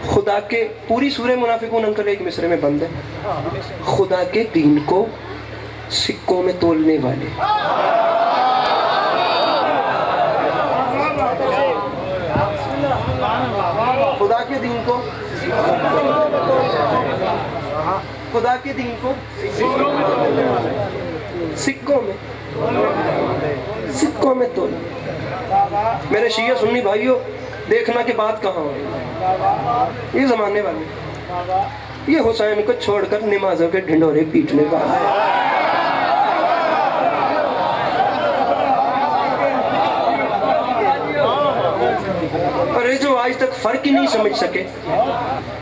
خدا کے پوری سورہ منافقون انکل ایک مصرے میں بند ہے، خدا کے دین کو سکوں میں تولنے والے، خدا کے دین کو، خدا کے دین کو سکوں میں تول۔ میرے شیعہ سنی بھائیوں، دیکھنا کہ بات کہاں ہو، یہ زمانے والے، یہ حسین کو چھوڑ کر نمازوں کے ڈھنڈورے پیٹنے والا ہے۔ اور یہ جو آج تک فرق ہی نہیں سمجھ سکے،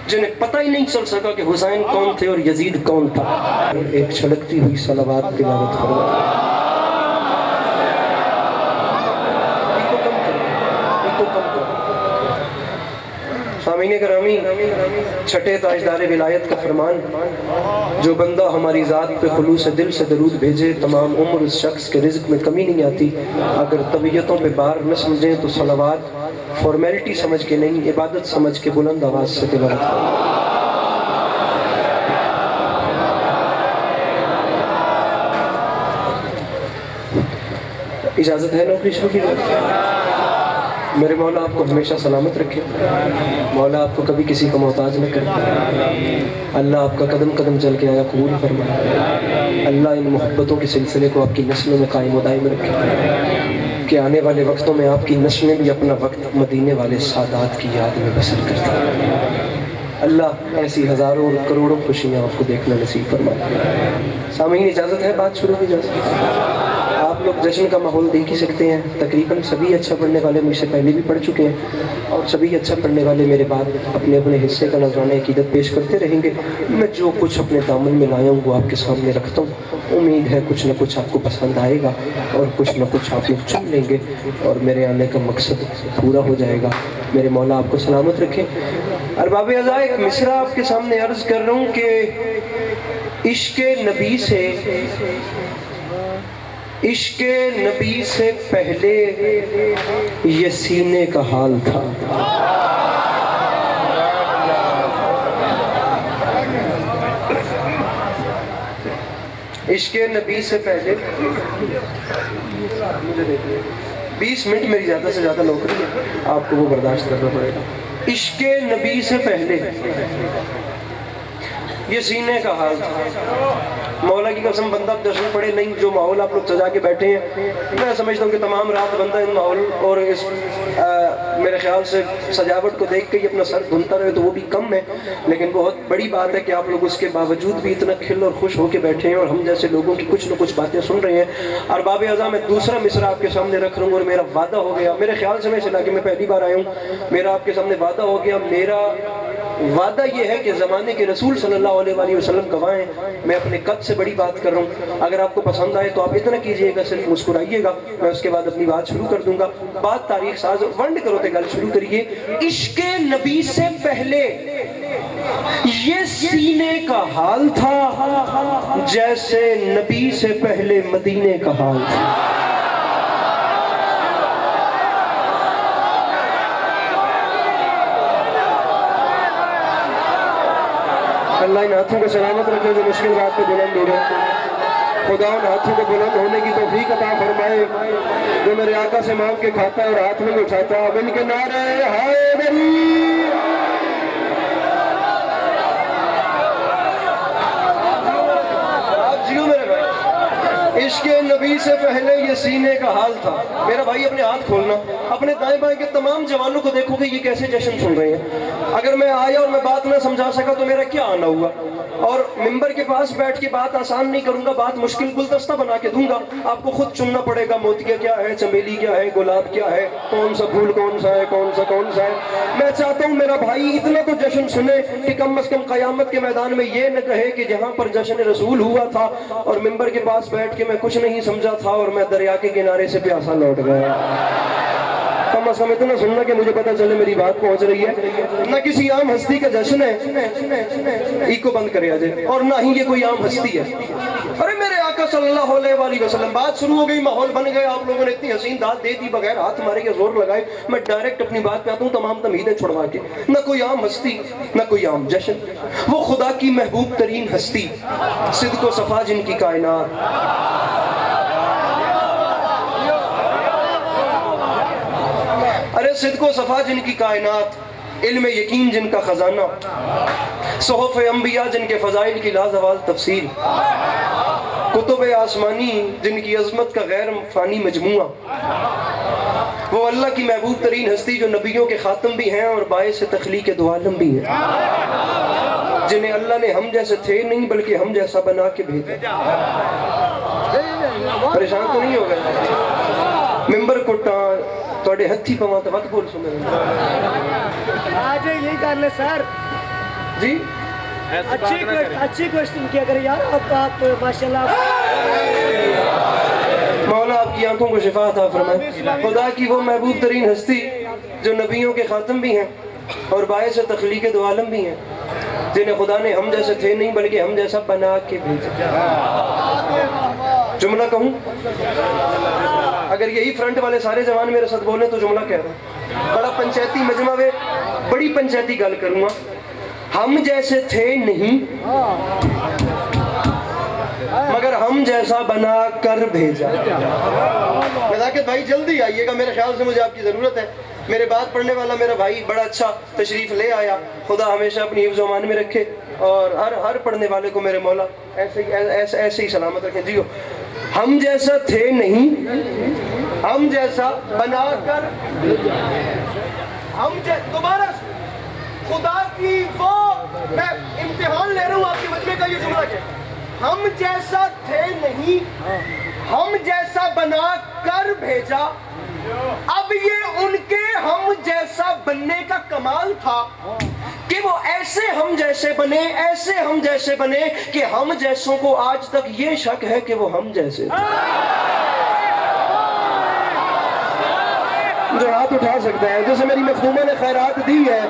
جنہیں پتہ ہی نہیں چل سکا کہ حسین کون تھے اور یزید کون تھا، ایک چھڑکتی ہوئی صلوات تلاوت فرمائیں۔ سامعین گرامی، چھٹے تاجدار ولایت کا فرمان، جو بندہ ہماری ذات پہ خلوص دل سے درود بھیجے تمام عمر اس شخص کے رزق میں کمی نہیں آتی۔ اگر طبیعتوں پہ بار نہ سمجھیں تو صلوات فارمیلٹی سمجھ کے نہیں، عبادت سمجھ کے بلند آواز سے تلاوت کریں۔ اجازت ہے نوکری شروع کی؟ میرے مولا آپ کو ہمیشہ سلامت رکھے، مولا آپ کو کبھی کسی کا محتاج نہ کرے، اللہ آپ کا قدم قدم چل کے آیا قبول فرمائے، اللہ ان محبتوں کے سلسلے کو آپ کی نسلوں میں قائم و دائم رکھے کہ آنے والے وقتوں میں آپ کی نسلیں بھی اپنا وقت مدینے والے سادات کی یاد میں بسر کرتے ہیں۔ اللہ ایسی ہزاروں اور کروڑوں خوشیاں آپ کو دیکھنا نصیب فرمائے۔ سامعین اجازت ہے بات شروع ہو جائے؟ آپ لوگ جشن کا ماحول دیکھ ہی سکتے ہیں، تقریباً سبھی اچھا پڑھنے والے مجھ سے پہلے بھی پڑھ چکے ہیں، اور سبھی اچھا پڑھنے والے میرے بعد اپنے اپنے حصے کا نذرانہ عقیدت پیش کرتے رہیں گے۔ میں جو کچھ اپنے دامن میں لایا ہوں وہ آپ کے سامنے رکھتا ہوں، امید ہے کچھ نہ کچھ آپ کو پسند آئے گا اور کچھ نہ کچھ آپ لوگ چن لیں گے اور میرے آنے کا مقصد پورا ہو جائے گا۔ میرے مولا آپ کو سلامت رکھے۔ ارباب اعضاء، ایک مصرع آپ کے سامنے عرض کر رہا ہوں کہ عشق نبی سے پہلے یہ سینے کا حال تھا۔ عشق نبی سے پہلے 20 منٹ میری زیادہ سے زیادہ نوکری ہے، آپ کو وہ برداشت کرنا پڑے گا۔ عشق نبی سے پہلے یہ سینے کا حال تھا۔ مولا کی قسم بندہ جشن پڑے نہیں، جو ماحول آپ لوگ سجا کے بیٹھے ہیں، میں سمجھتا ہوں کہ تمام رات بندہ ان ماحول اور اس میرے خیال سے سجاوٹ کو دیکھ کے ہی اپنا سر دھنتا رہے تو وہ بھی کم ہے، لیکن بہت بڑی بات ہے کہ آپ لوگ اس کے باوجود بھی اتنا کھل اور خوش ہو کے بیٹھے ہیں اور ہم جیسے لوگوں کی کچھ نہ کچھ باتیں سن رہے ہیں۔ ارباب اعضاء، میں دوسرا مصرع آپ کے سامنے رکھ رہا ہوں اور میرا وعدہ ہو گیا، میرے خیال سے میں اس علاقے میں پہلی بار آیا ہوں، میرا آپ کے سامنے وعدہ ہو گیا، میرا وعدہ یہ ہے کہ زمانے کے رسول صلی اللہ علیہ وآلہ وسلم گواہ ہیں، میں اپنے قد سے بڑی بات کر رہا ہوں۔ اگر آپ کو پسند آئے تو آپ اتنا کیجئے گا، صرف مسکرائیے گا، میں اس کے بعد اپنی بات شروع کر دوں گا۔ بات تاریخ ساز ونڈ کرو تے گل شروع کریے۔ عشق نبی سے پہلے یہ سینے کا حال تھا جیسے نبی سے پہلے مدینے کا حال تھا۔ اللہ ان ہاتھوں کو سلامت رکھے جو مشکل رات پہ بلند ہو رہے، خدا ان ہاتھوں کو بلند ہونے کی توفیق عطا فرمائے، جو میرے آقا سے مانگ کے کھاتا ہے اور ہاتھ میں اٹھاتا ہے۔ اب ان کے نعرے حیدری، آپ جیو میرے بھائی۔ عشق نبی سے پہلے یہ سینے کا حال تھا۔ میرا بھائی اپنے ہاتھ کھولنا، اپنے دائیں بائیں کے تمام جوانوں کو دیکھو کہ یہ کیسے جشن سن رہے ہیں۔ اگر میں آیا اور میں بات نہ سمجھا سکا تو میرا کیا آنا ہوا، اور ممبر کے پاس بیٹھ کے بات آسان نہیں کروں گا، بات مشکل گلدستہ بنا کے دوں گا، آپ کو خود چننا پڑے گا موتیا کیا ہے، چمیلی کیا ہے، گلاب کیا ہے، کون سا پھول کون سا ہے، کون سا ہے۔ میں چاہتا ہوں میرا بھائی اتنا تو جشن سنے کہ کم از کم قیامت کے میدان میں یہ نہ کہے کہ جہاں پر جشن رسول ہوا تھا اور ممبر کے پاس بیٹھ کے میں کچھ نہیں سمجھا تھا اور میں دریا کے کنارے سے پیاسا لوٹ گیا۔ کم از کم اتنا سننا کہ مجھے پتا چلے میری بات پہنچ رہی ہے۔ نہ کسی عام ہستی کا جشن ہے، ایک کو بند کرے آجے، اور نہ ہی یہ کوئی عام ہستی ہے۔ ارے میرے آقا صلی اللہ علیہ وسلم. بات شروع ہو گئی, ماحول بن گیا, آپ لوگوں نے اتنی حسین داد دے دی, بغیر ہاتھ مارے یا زور لگائے میں ڈائریکٹ اپنی بات پہ آتا ہوں, تمام تمہیدیں چھڑوا کے. نہ کوئی عام ہستی, نہ کوئی عام جشن, وہ خدا کی محبوب ترین ہستی, صدق و صفا جن کی کائنات. ارے صدق و صفا جن کی کائنات, علم یقین جن کا خزانہ, صحف انبیاء جن کے فضائل کی لازوال تفصیل, کتب آسمانی جن کی عظمت کا غیر فانی مجموعہ, وہ اللہ کی محبوب ترین ہستی جو نبیوں کے خاتم بھی ہیں اور باعث تخلیق دو عالم بھی ہیں, جنہیں اللہ نے ہم جیسے تھے نہیں بلکہ ہم جیسا بنا کے بھیجا. پریشان تو نہیں ہو گئے؟ ممبر کٹا توڑے ہتھی پواں تو وقت بول سنے آج یہی کر لے سر جی. اچھی کوششن کیا کریں یار, آپ ماشاءاللہ. مولا آپ کی آنکھوں کو شفا عطا فرمائے. خدا کی وہ محبوب ترین ہستی جو نبیوں کے خاتم بھی ہیں اور باعث تخلیق دو عالم بھی ہیں, جنہیں خدا نے ہم جیسے تھے نہیں بلکہ ہم جیسا بنا کے بھیجا. جملہ کہوں, اگر یہی فرنٹ والے سارے جوان میرے ساتھ بولیں تو جملہ کہہ رہا ہوں. بڑا پنچایتی مجمع میں بڑی پنچایتی گل کروں گا. ہم جیسے تھے نہیں مگر ہم جیسا بنا کر بھیجا. نزاکت بھائی جلدی آئیے گا, میرے خیال سے مجھے آپ کی ضرورت ہے. میرے بات پڑھنے والا میرا بھائی بڑا اچھا تشریف لے آیا, خدا ہمیشہ اپنی حفظ و امان میں رکھے اور ہر پڑھنے والے کو میرے مولا ایسے ہی سلامت رکھیں. جیو, ہم جیسا تھے نہیں, ہم جیسا بنا کر, دوبارہ خدا کی وہ, میں امتحان لے رہا ہوں آپ کے مجمع کا, یہ جملہ کیا, ہم جیسا تھے نہیں, ہم جیسا بنا کر بھیجا. اب یہ ان کے ہم جیسا بننے کا کمال تھا کہ وہ ایسے ہم جیسے بنے, ایسے ہم جیسے بنے کہ ہم جیسوں کو آج تک یہ شک ہے کہ وہ ہم جیسے. جو ہاتھ اٹھا سکتا ہے, جیسے میری مخدومہ نے خیرات دی ہے,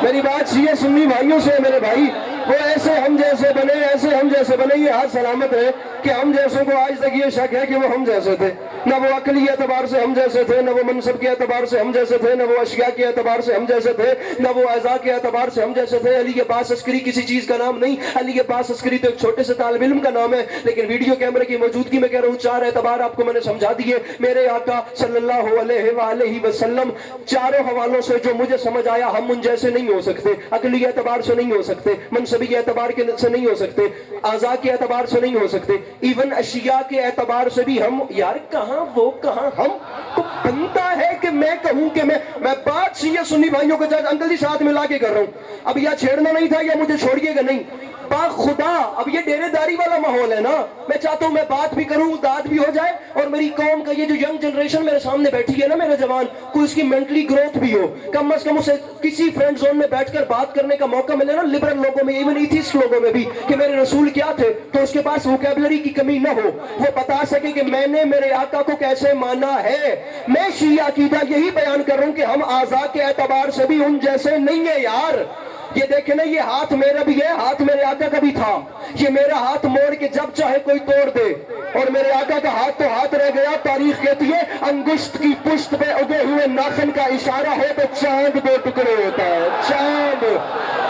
میری بات شیعہ سنی بھائیوں سے, میرے بھائی وہ ایسے ہم جیسے بنے, ایسے ہم جیسے بنے, یہ ہاتھ سلامت ہے کہ ہم جیسوں کو آج تک یہ شک ہے کہ وہ ہم جیسے تھے. نہ وہ عقلی اعتبار سے ہم جیسے تھے, نہ وہ منصب کے اعتبار سے ہم جیسے تھے, نہ وہ اشیاء کے اعتبار سے ہم جیسے تھے, نہ وہ اعضاء کے اعتبار سے ہم جیسے تھے. علی عباس عسکری کسی چیز کا نام نہیں, علی عباس عسکری تو ایک چھوٹے سے طالب علم کا نام ہے, لیکن ویڈیو کیمرے کی موجودگی میں کہہ رہا ہوں, 4 اعتبار آپ کو میں نے سمجھا دیے. میرے آقا صلی اللہ علیہ وآلہ وسلم چاروں حوالوں سے جو مجھے سمجھ آیا, ہم ان جیسے نہیں ہو سکتے, عقلی اعتبار سے نہیں ہو سکتے, منصبی اعتبار سے نہیں ہو سکتے, اعضاء کے اعتبار سے نہیں ہو سکتے, ایون اشیاء کے اعتبار سے بھی ہم, یار کہاں وہ کہاں ہم, تو بنتا ہے کہ میں کہوں کہ میں بات شیعہ سنی بھائیوں کو انکل جی ساتھ ملا کے کر رہا ہوں. اب یا چھیڑنا نہیں تھا یا مجھے چھوڑیے گا نہیں, با خدا اب یہ ڈیرے داری والا ماحول ہے نا, میں چاہتا ہوں میں بات بھی کروں, داد بھی ہو جائے, اور میری قوم کا یہ جو ینگ جنریشن میرے سامنے بیٹھی ہے نا, میرے جوان کو اس کی مینٹلی گروتھ بھی ہو, کم از کم اسے کسی فرینڈ زون میں بیٹھ کر بات کرنے کا موقع ملے نا, لبرل لوگوں میں, ایون ایتھیسٹ لوگوں میں بھی, کہ میرے رسول کیا تھے, تو اس کے پاس ووکیبلری کی کمی نہ ہو, وہ بتا سکے کہ میں نے میرے آقا کو کیسے مانا ہے. میں شیعہ عقیدہ یہی بیان کر رہا ہوں کہ ہم اعضاء کے اعتبار سے بھی ان جیسے نہیں ہیں یار. یہ دیکھیں نا, یہ ہاتھ میرا بھی ہے, ہاتھ میرے آقا کا بھی تھا, یہ میرا ہاتھ موڑ کے جب چاہے کوئی توڑ دے, اور میرے آقا کا ہاتھ تو ہاتھ رہ گیا. تاریخ کہتی ہے انگشت کی پشت پہ اگے ہوئے ناخن کا اشارہ ہو تو چاند 2 ٹکڑے ہوتا ہے.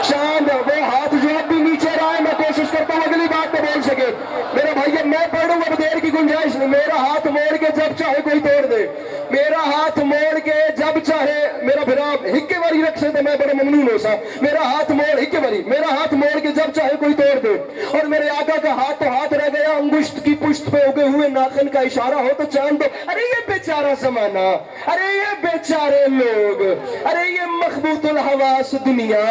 چاند وہ ہاتھ جو اب بھی نیچے رہا ہے, میں کوشش کرتا ہوں اگلی بات پہ بول سکے. میرا بھائی میں پڑھوں, اب دیر کی گنجائش نہیں. میرا ہاتھ موڑ کے جب چاہے کوئی توڑ دے, میرا ہاتھ موڑ کے جب چاہے, میرا بھرا ہکے واری رکھ سے تو میں بڑا ممنون ہو سا. میرا ہاتھ موڑ ہکے واری, میرا ہاتھ موڑ کے جب چاہے کوئی توڑ دے, اور میرے آقا کا ہاتھ تو ہاتھ رہ گیا, انگشت کی پشت پہ اگے ہوئے ناخن کا اشارہ ہو تو چاند دو. ارے یہ بیچارہ زمانہ, ارے یہ بیچارے لوگ, ارے یہ مخبوط الحواس دنیا,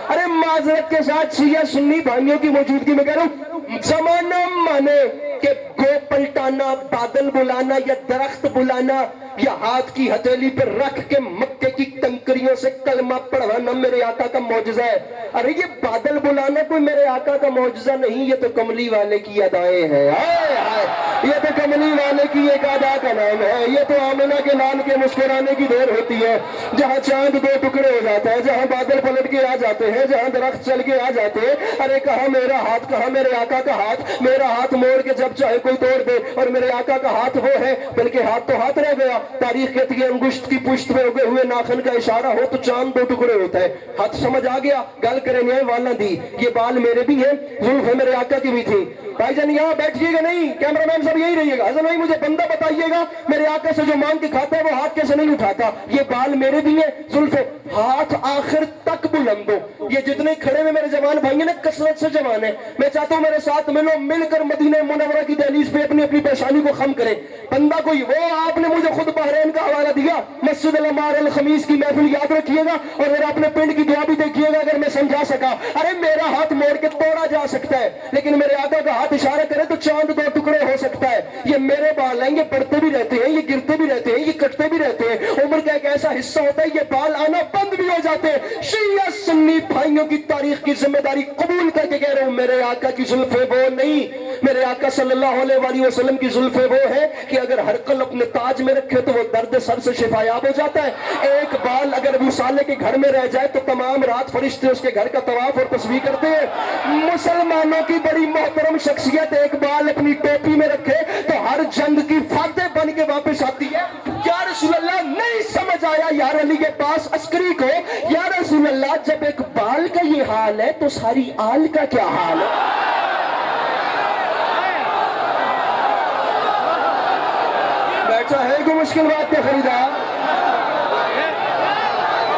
ارے معذرت کے ساتھ شیعہ سنی بھائیوں کی موجودگی میں کہہ رہا ہوں, زمانہ مانے کہ گو پلٹانا, بادل بلانا یا درخت بلانا یا ہاتھ کی ہتھیلی پر رکھ کے مکے کی کنکریوں سے کلمہ پڑھوانا میرے آقا کا معجزہ ہے. ارے یہ بادل بلانا کوئی میرے آقا کا معجزہ نہیں, یہ تو کملی والے کی ادائیں ہیں. یہ تو کملی والے کی ایک ادا کا نام ہے، یہ تو آمنہ کے نام کے مسکرانے کی دیر ہوتی ہے، جہاں چاند دو ٹکڑے ہو جاتا ہے، جہاں بادل پلٹ کے آ جاتے ہیں، جہاں درخت چل کے آ جاتے ہیں۔ ارے کہاں میرا ہاتھ، کہاں میرے آقا کا ہاتھ؟ میرا ہاتھ موڑ کے جب چاہے کوئی توڑ دے، اور میرے آقا کا ہاتھ وہ ہے، بلکہ ہاتھ تو ہاتھ رہ گیا۔ تاریخ کہتی ہے انگشت کی پشت میں اگے ہوئے ناخن کا اشارہ ہو تو چاند دو ٹکڑے ہوتا ہے۔ ہاتھ سمجھ آ گیا؟ گل کریں گے والا دی، یہ بال میرے بھی ہیں، زلف میرے آقا کی بھی تھی۔ بھائی جان یہاں بیٹھیے گا نہیں، کیمرہ مین سب یہی رہیے گا، حضرت بھائی مجھے بندہ بتائیے گا میرے آقا سے جو مانگ کے کھاتا ہے وہ ہاتھ کیسے نہیں اٹھاتا؟ یہ بال میرے بھی ہیں، زلف، ہاتھ آخر تک بلند ہو۔ یہ جتنے کھڑے ہوئے میرے جوان بھائی ہیں نا کثرت سے جوان ہیں، میں چاہتا ہوں میرے ساتھ ملو، مل کر مدینہ منورہ کی دہلیز پہ اپنی اپنی پیشانی کو خم کریں۔ بندہ کوئی وہ، آپ نے مجھے خود بحرین کا حوالہ دیا، مسجد العمار الخمیس کی محفل یاد رکھیے گا، اور میرا اپنے پنڈ کی دعا بھی دیکھیے گا اگر میں سمجھا سکا۔ ارے میرا ہاتھ موڑ کے توڑا جا سکتا ہے، لیکن میرے آقا کا ہاتھ اشارہ کرے تو چاند دو ٹکڑے ہو سکتا ہے۔ یہ میرے بال ہیں، یہ پڑتے بھی رہتے ہیں، یہ گرتے بھی رہتے ہیں، یہ کٹتے بھی رہتے ہیں۔ عمر کا ایک ایسا حصہ ہوتا ہے یہ بال آنا بند بھی ہو جاتے ہیں۔ شیعہ سنی بھائیوں کی تاریخ کی ذمہ داری قبول کر کے کہہ رہا ہوں، میرے آقا کی زلفیں وہ نہیں، میرے آقا صلی اللہ علیہ وآلہ وسلم کی زلفیں وہ ہے کہ اگر ہر قلب اپنے تاج میں رکھے تو وہ درد سر سے شفایاب ہو جاتا ہے۔ ایک بال اگر ابو صالح کے گھر میں رہ جائے تو تمام رات فرشتے اس کے گھر کا طواف اور تسبیح کرتے ہیں۔ مسلمانوں کی بڑی محترم شخصیت ایک بال اپنی ٹوپی میں رکھے تو ہر جنگ کی فاتح بن کے واپس آتی ہے۔ یا رسول اللہ نہیں سمجھ آیا یار علی کے پاس عسکری کو، یا رسول اللہ جب ایک بال کا یہ حال ہے تو ساری آل کا کیا حال ہے؟ بیٹھا ہے کوئی مشکل بات کا خریدار؟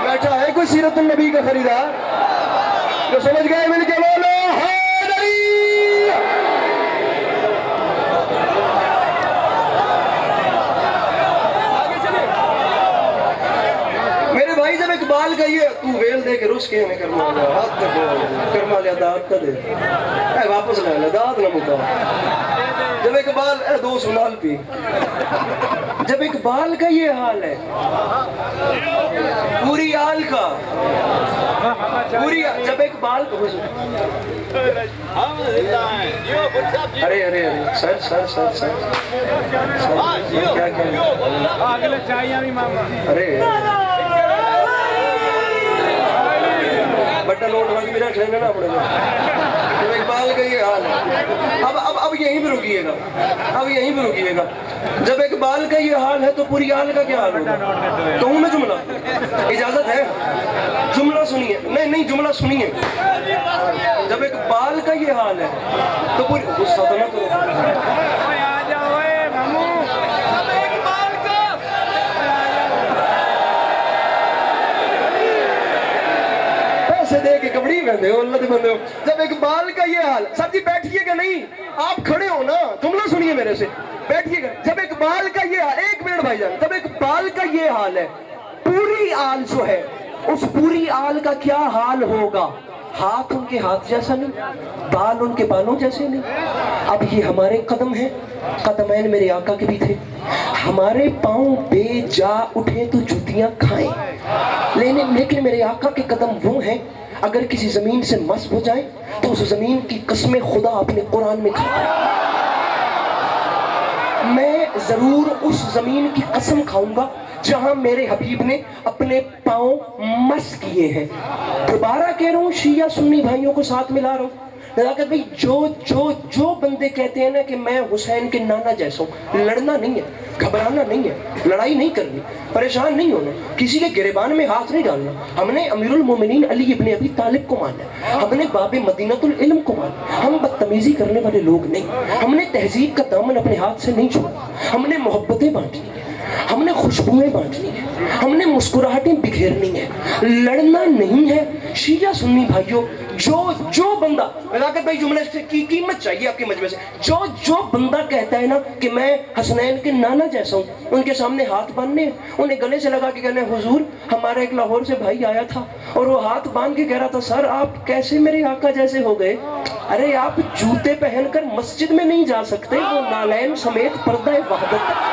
بیٹھا ہے کوئی سیرت النبی کا خریدار؟ جو سمجھ گئے مل کے بولو حیدری۔ میرے بھائی جب اقبال کا یہ تو ویل دے کے رس کے ہمیں کرما لیا، ہاتھ تک کرما لیا، داد کا دے اے واپس لے لیا، داد نہ مکا۔ جب اقبال اے دو سنال پی، جب اقبال کا یہ حال ہے، پوری آل کا، پوری جب اقبال کا، ارے ارے ارے سر سر سر سر کیا کیا ارے بٹا نوٹ والی میرا ٹھہرنا نہ پڑے گا۔ جب اقبال کا یہ حال ہے، اب یہیں پہ رکیے گا، اب یہیں پہ رکیے گا۔ جب اقبال کا یہ حال ہے تو پوری آل کا کیا حال ہوگا؟ کہوں میں جملہ؟ اجازت ہے؟ جملہ سنیے، نہیں نہیں جملہ سنیے۔ جب اقبال کا یہ حال ہے تو پوری غصہ تو نہ کرو۔ دے کے کبڑی بندے ہو، اللہ دے بندے ہو۔ جب اقبال کا یہ حال، سب جی بیٹھیے گا نہیں، آپ کھڑے ہو نا، جملہ سنیے میرے سے، بیٹھیے گا۔ جب اقبال کا یہ حال، ایک منٹ بھائی جان، جب اقبال کا یہ حال ہے، پوری آل جو ہے، اس پوری آل کا کیا حال ہوگا؟ ہاتھ ان کے ہاتھ جیسا نہیں، بال ان کے بالوں جیسے نہیں۔ اب یہ ہمارے قدم ہیں، قدمین میرے آقا کے بھی تھے، ہمارے پاؤں بے جا اٹھے تو جوتیاں کھائیں، لیکن میرے آقا کے قدم وہ ہیں اگر کسی زمین سے مس ہو جائے تو اس زمین کی قسم خدا اپنے قرآن میں کھاتا ہے۔ میں ضرور اس زمین کی قسم کھاؤں گا جہاں میرے حبیب نے اپنے پاؤں مس کیے ہیں۔ دوبارہ کہہ رہا ہوں، شیعہ سنی بھائیوں کو ساتھ ملا رہا ہوں، نزاکت بھائی، جو بندے کہتے ہیں نا کہ میں حسین کے نانا جیسا ہوں، لڑنا نہیں ہے، گھبرانا نہیں ہے، لڑائی نہیں کرنی، پریشان نہیں ہونا، کسی کے گریبان میں ہاتھ نہیں ڈالنا۔ ہم نے امیر المومنین علی ابن ابی طالب کو مانا، ہم نے باب مدینۃ العلم کو مانا، ہم بدتمیزی کرنے والے لوگ نہیں، ہم نے تہذیب کا دامن اپنے ہاتھ سے نہیں چھوڑا، ہم نے محبتیں بانٹنی ہیں، ہم نے خوشبوئیں بانٹنی ہیں، ہم نے مسکراہٹیں بکھیرنی ہیں، لڑنا نہیں ہے۔ شیعہ سنی بھائیوں، جو بندہ، نزاکت بھائی جملے کی قیمت چاہیے آپ کے مجمع سے، جو بندہ کہتا ہے نا کہ میں حسنین کے نانا جیسا ہوں، ان کے سامنے ہاتھ باندھنے، انہیں گلے سے لگا کے کہنا ہے حضور ہمارا ایک لاہور سے بھائی آیا تھا اور وہ ہاتھ باندھ کے کہہ رہا تھا سر آپ کیسے میرے آقا جیسے ہو گئے؟ ارے آپ جوتے پہن کر مسجد میں نہیں جا سکتے، وہ نالین سمیت پردہ وحدت۔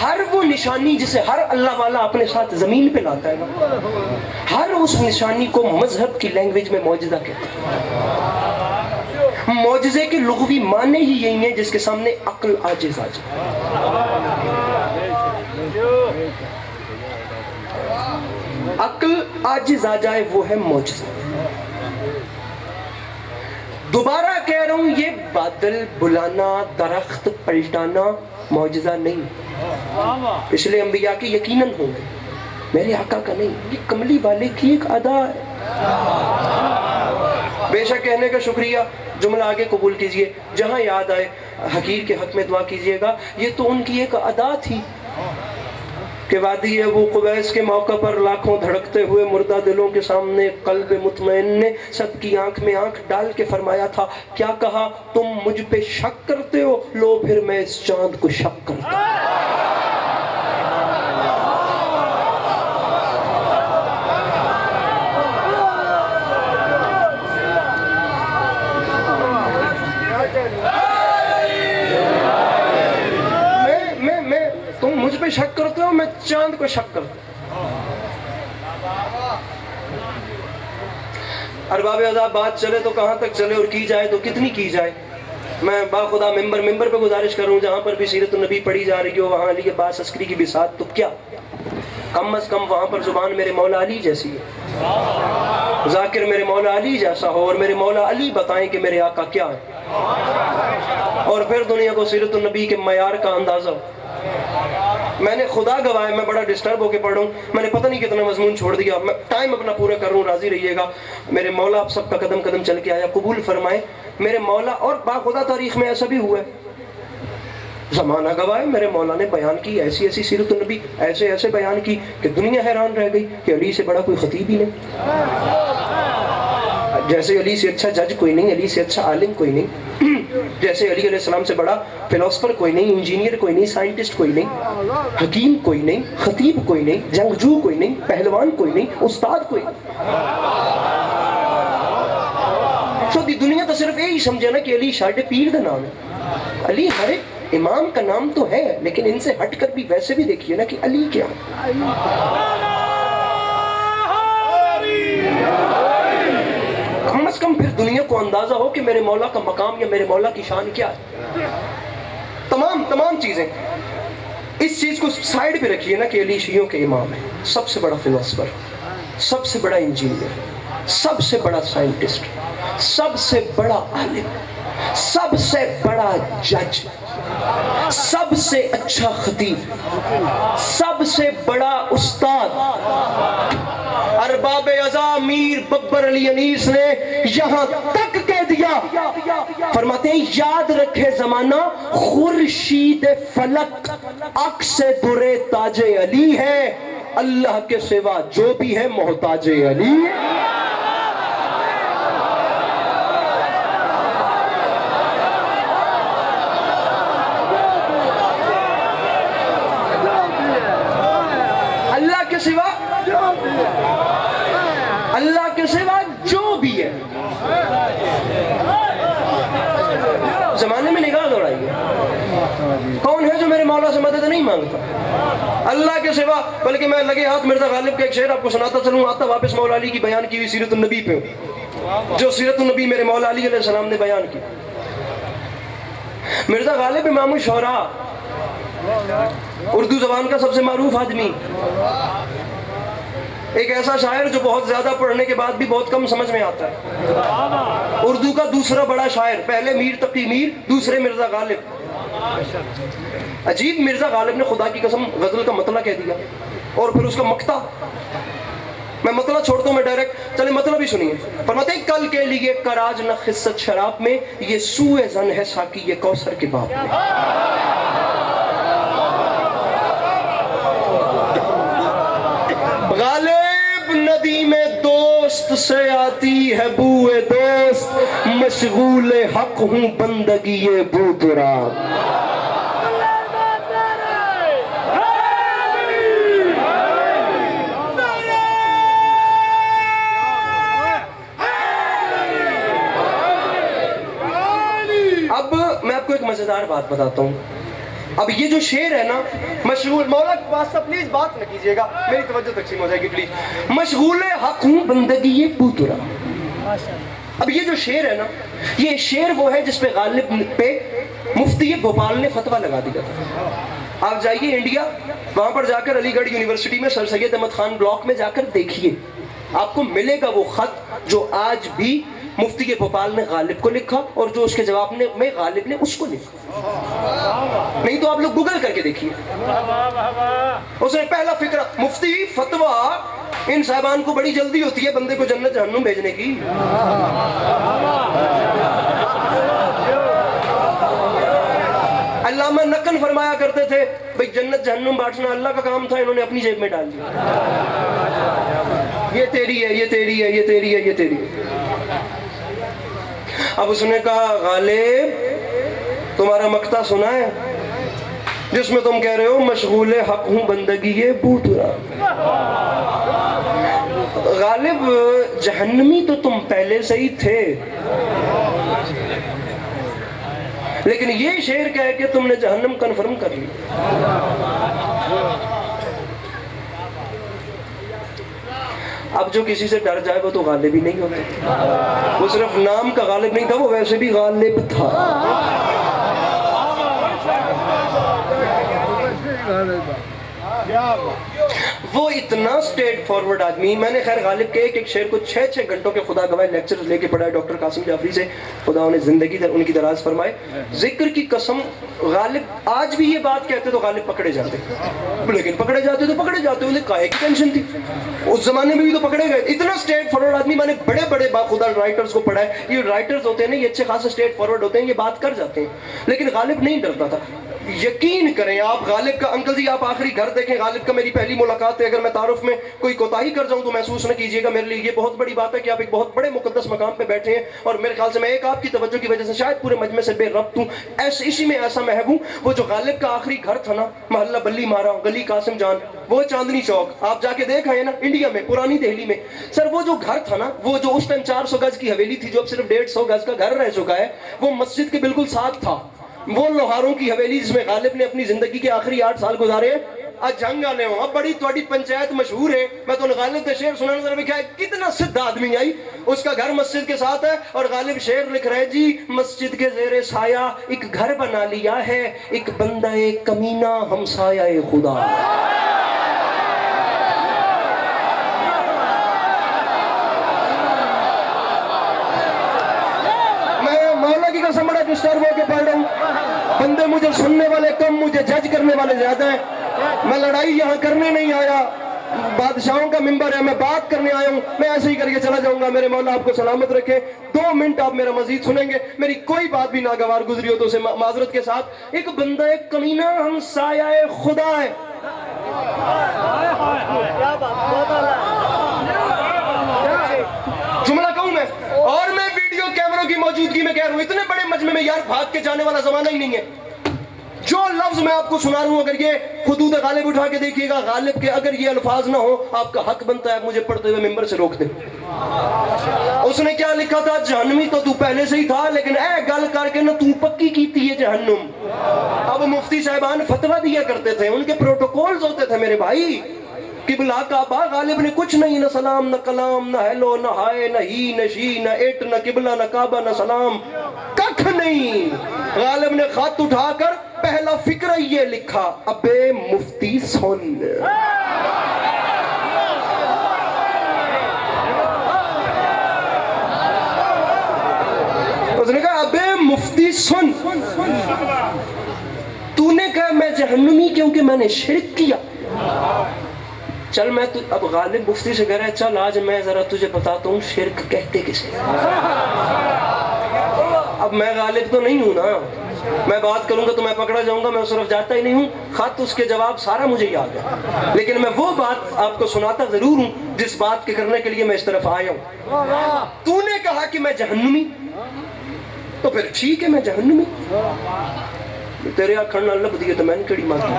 ہر وہ نشانی جسے ہر اللہ والا اپنے ساتھ زمین پہ لاتا ہے نا، ہر اس نشانی کو مذہب کی لینگویج میں معجزہ کہتے ہیں۔ معجزے کے لغوی معنی ہی یہی ہیں جس کے سامنے عقل عاجز آ جائے۔ عقل عاجز آ جائے وہ ہے معجزہ۔ دوبارہ کہہ رہا ہوں، یہ بادل بلانا، درخت پلٹانا معجزہ نہیں۔ پچھلے انبیاء کے یقیناً ہوں گے، میرے آقا کا نہیں، یہ کملی والے کی ایک ادا ہے۔ بے شک کہنے کا شکریہ، جملہ آگے قبول کیجئے، جہاں یاد آئے حقیر کے حق میں دعا کیجئے گا۔ یہ تو ان کی ایک ادا تھی کہ وادی ابو قبیس کے موقع پر لاکھوں دھڑکتے ہوئے مردہ دلوں کے سامنے قلب مطمئن نے سب کی آنکھ میں آنکھ ڈال کے فرمایا تھا، کیا کہا؟ تم مجھ پہ شک کرتے ہو، لو پھر میں اس چاند کو شک کرتا ہوں۔ تم مجھ پہ شک کرتے ہو، میں چاند کو شک کرتا ہوں۔ ارباب عذاب بات چلے تو کہاں تک چلے اور کی جائے تو کتنی کی جائے۔ میں باخدا ممبر پہ گزارش کروں، جہاں پر بھی سیرت النبی پڑھی جا رہی ہو وہاں علی عباس عسکری کی بساط، تو کیا کم از کم وہاں پر زبان میرے مولا علی جیسی ہے، ذاکر میرے مولا علی جیسا ہو، اور میرے مولا علی بتائیں کہ میرے آقا کیا ہے، اور پھر دنیا کو سیرت النبی کے معیار کا اندازہ ہو۔ میں نے خدا گواہ، میں بڑا ڈسٹرب ہو کے پڑھ رہا ہوں، میں نے پتہ نہیں کتنا مضمون چھوڑ دیا، میں ٹائم اپنا پورا کر رہا ہوں، راضی رہیے گا۔ میرے مولا آپ سب کا قدم قدم چل کے آیا، قبول فرمائے میرے مولا۔ اور باخدا تاریخ میں ایسا بھی ہوا ہے، زمانہ گواہ، میرے مولا نے بیان کی ایسی ایسی سیرت النبی، ایسے ایسے بیان کی کہ دنیا حیران رہ گئی کہ علی سے بڑا کوئی خطیب ہی نہیں، جیسے علی سے اچھا جج کوئی نہیں، علی سے اچھا عالم کوئی نہیں، جیسے علی علیہ السلام سے بڑا فلاسفر کوئی نہیں، انجینئر کوئی نہیں، سائنٹسٹ کوئی نہیں، حکیم کوئی نہیں، خطیب کوئی نہیں، جنگجو کوئی نہیں، پہلوان کوئی نہیں، استاد کوئی نہیں۔ تو دنیا تو صرف یہی سمجھے نا کہ علی شاڈے پیر کا نام ہے، علی ہر ایک امام کا نام تو ہے، لیکن ان سے ہٹ کر بھی ویسے بھی دیکھیے نا کہ علی کیا ہے۔ کم از کم پھر دنیا کو اندازہ ہو کہ میرے مولا کا مقام یا میرے مولا کی شان کیا ہے۔ تمام چیزیں اس چیز کو سائیڈ پہ رکھیے نا کہ علی شیعوں کے امام ہے، سب سے بڑا فلاسفر، سب سے بڑا انجینئر، سب سے بڑا سائنٹسٹ، سب سے بڑا عالم، سب سے بڑا جج، سب سے اچھا خطیب، سب سے بڑا استاد۔ ارباب عزا میر ببر علی انیس نے یہاں تک کہہ دیا، فرماتے ہیں یاد رکھے زمانہ خورشید فلک عکس درے تاج علی ہے، اللہ کے سوا جو بھی ہے محتاج علی۔ اللہ کے سوا جو بھی ہے، زمانے میں نگاہ دوڑائیے، کون ہے جو میرے مولا سے مدد نہیں مانگتا؟ اللہ کے سوا۔ بلکہ میں لگے ہاتھ مرزا غالب کا ایک شعر آپ کو سناتا چلوں، آتا واپس مولا علی کی بیان کی ہوئی سیرت النبی پہ، جو سیرت النبی میرے مولا علی علیہ السلام نے بیان کی۔ مرزا غالب امام الشعراء، اردو زبان کا سب سے معروف آدمی، ایک ایسا شاعر جو بہت زیادہ پڑھنے کے بعد بھی بہت کم سمجھ میں آتا ہے، اردو کا دوسرا بڑا شاعر، پہلے میر تقی میر، دوسرے مرزا غالب۔ عجیب، مرزا غالب نے خدا کی قسم غزل کا مطلع کہہ دیا، اور پھر اس کا مقطع، میں مطلع چھوڑتا ہوں، میں ڈائریکٹ چلے مطلب ہی سنیے۔ فرماتے ہیں کل کے لیے کراج نہ خست شراب میں، یہ سوئے زن ہے ساقی یہ کوثر کے باب میں۔ غالب ندی میں دوست سے آتی ہے بوئے دوست، مشغول حق ہوں بندگی بو تراب۔ اب میں آپ کو ایک مزیدار بات بتاتا ہوں، اب یہ جو شعر ہے نا مشغول، مولا کے پاس پلیز بات نہ کیجیے گا، میری توجہ تقسیم ہو جائے گی پلیز. مشغول حق ہوں بندگی بوترا. اب یہ جو شعر ہے نا، یہ شعر وہ ہے جس پہ غالب پہ مفتی بھوپال نے فتویٰ لگا دیا تھا. آپ جائیے انڈیا، وہاں پر جا کر علی گڑھ یونیورسٹی میں سر سید احمد خان بلاک میں جا کر دیکھیے، آپ کو ملے گا وہ خط جو آج بھی مفتی بھوپال نے غالب کو لکھا اور جو اس کے جواب میں غالب نے اس کو لکھا. نہیں تو آپ لوگ گوگل کر کے دیکھیے. اس نے پہلا فکرہ مفتی فتویٰ، ان صاحبان کو بڑی جلدی ہوتی ہے بندے کو جنت جہنم بھیجنے کی. علامہ نقل فرمایا کرتے تھے بھئی جنت جہنم بانٹنا اللہ کا کام تھا، انہوں نے اپنی جیب میں ڈال دیا. یہ تیری ہے، یہ تیری ہے، یہ تیری ہے، یہ تیری ہے. اب اس نے کہا غالب تمہارا مقطع سنا ہے جس میں تم کہہ رہے ہو مشغول حق ہوں بندگی بوترا. غالب جہنمی تو تم پہلے سے ہی تھے، لیکن یہ شعر کہہ کہ تم نے جہنم کنفرم کر لی. اب جو کسی سے ڈر جائے وہ تو غالب ہی نہیں ہوتا. وہ صرف نام کا غالب نہیں تھا، وہ ویسے بھی غالب تھا. وہ اتنا سٹیٹ فارورڈ آدمی. میں نے خیر غالب کے ایک شعر کو 6 گھنٹوں کے خدا گواہ لیکچر لے کے پڑھا ہے ڈاکٹر قاسم جعفری سے، خدا انہیں زندگی ان کی دراز فرمائے. ذکر کی قسم غالب آج بھی یہ بات کہتے تو غالب پکڑے جاتے، لیکن پکڑے جاتے تو پکڑے جاتے، انہیں کاہے کی ٹینشن تھی؟ اس زمانے میں بھی تو پکڑے گئے. اتنا سٹیٹ فارورڈ آدمی. میں نے بڑے بڑے باخدا رائٹرز کو پڑھا ہے. یہ رائٹرز ہوتے ہیں نا، یہ اچھے خاصے سٹیٹ فارورڈ ہوتے ہیں، یہ بات کر جاتے ہیں. لیکن غالب نہیں ڈرتا تھا. یقین کریں آپ غالب کا، انکل جی آپ آخری گھر دیکھیں، غالب کا میری پہلی ملاقات ہے. اگر میں تعارف میں کوئی کوتاہی کر جاؤں تو محسوس نہ کیجیے گا، میرے لیے یہ بہت بڑی بات ہے کہ آپ ایک بہت بڑے مقدس مقام پہ بیٹھے ہیں، اور میرے خیال سے میں ایک آپ کی توجہ کی وجہ سے شاید پورے مجمع سے بے ربط ہوں. اسی میں ایسا محب ہوں. وہ جو غالب کا آخری گھر تھا نا، محلہ بلی مارا، گلی قاسم جان، وہ چاندنی چوک، آپ جا کے دیکھ آئے نا انڈیا میں، پرانی دہلی میں. سر وہ جو گھر تھا نا، وہ جو اس ٹائم 400 گز کی حویلی تھی جو اب صرف 150 گز کا گھر رہ چکا ہے، وہ مسجد کے بالکل ساتھ تھا. وہ لوہاروں کی حویلی جس میں غالب نے اپنی زندگی کے آخری 8 سال گزارے. آج جنگ آنے ہوں، اب بڑی تھوڑی پنچایت مشہور ہے. میں تو غالب کے شعر سنانے ذرا بھی کیا ہے، کتنا سدھ آدمی آئی. اس کا گھر مسجد کے ساتھ ہے اور غالب شعر لکھ رہے جی مسجد کے زیر سایہ ایک گھر بنا لیا ہے، ایک بندہ کمینہ ہمسایہ خدا. بڑا ڈسٹرب ہو کے پڑھ رہا ہوں. بندے مجھے سننے والے کم، مجھے جج کرنے والے زیادہ ہیں. میں لڑائی یہاں کرنے نہیں آیا، بادشاہوں کا منبر ہے، میں بات کرنے آیا ہوں. میں ایسے ہی کر کے چلا جاؤں گا. میرے مولا آپ کو سلامت رکھے. 2 منٹ آپ میرا مزید سنیں گے. میری کوئی بات بھی ناگوار گزری ہو تو اسے معذرت کے ساتھ. ایک بندہ ایک کمینہ ہمسایہ خدا ہے. جملہ کہوں میں، اور میں ویڈیو کیمروں کی موجودگی میں کہہ رہا ہوں. اتنے بڑے مجمع میں یار بھاگ کے جانے والا زمانہ ہی نہیں ہے. جو لفظ میں آپ کو سنا رہا ہوں، اگر یہ خطوط غالب اٹھا کے دیکھیے گا، غالب کے اگر یہ الفاظ نہ ہو، آپ کا حق بنتا ہے مجھے پڑھتے ہوئے ممبر سے روک دیں. اس نے کیا لکھا تھا، جہنمی تو پہلے سے ہی تھا، لیکن اے گل کر کے نہ تو پکی کیتی ہے جہنم. اب مفتی صاحبان فتویٰ دیا کرتے تھے، ان کے پروٹوکولز ہوتے تھے میرے بھائی. قبلہ کعبہ، غالب نے کچھ نہیں، نہ سلام نہ کلام نہ ہیلو نہ ہائے نہ ہی نہ شی نہ ایٹ نہ قبلہ نہ کعبہ نہ سلام، ککھ نہیں. غالب نے خط اٹھا کر پہلا فکرہ یہ لکھا، ابے مفتی سن. اس نے کہا ابے مفتی سن، تو نے کہا میں جہنمی کیونکہ میں نے شرک کیا. چل میں تو اب غالب مفتی سے کہہ رہا ہے چل آج میں ذرا تجھے بتاتا ہوں شرک کہتے کسے. اب میں غالب تو نہیں ہوں نا، میں بات کروں گا تو میں پکڑا جاؤں گا. میں اس طرف جاتا ہی نہیں ہوں. خط اس کے جواب سارا مجھے یاد ہے، لیکن میں وہ بات آپ کو سناتا ضرور ہوں جس بات کے کرنے کے لیے میں اس طرف آیا ہوں. تو نے کہا کہ میں جہنمی، تو پھر ٹھیک ہے میں جہنمی. تیرے آکھڑ نہ لب دیئے تو میں نے کڑی مانگی.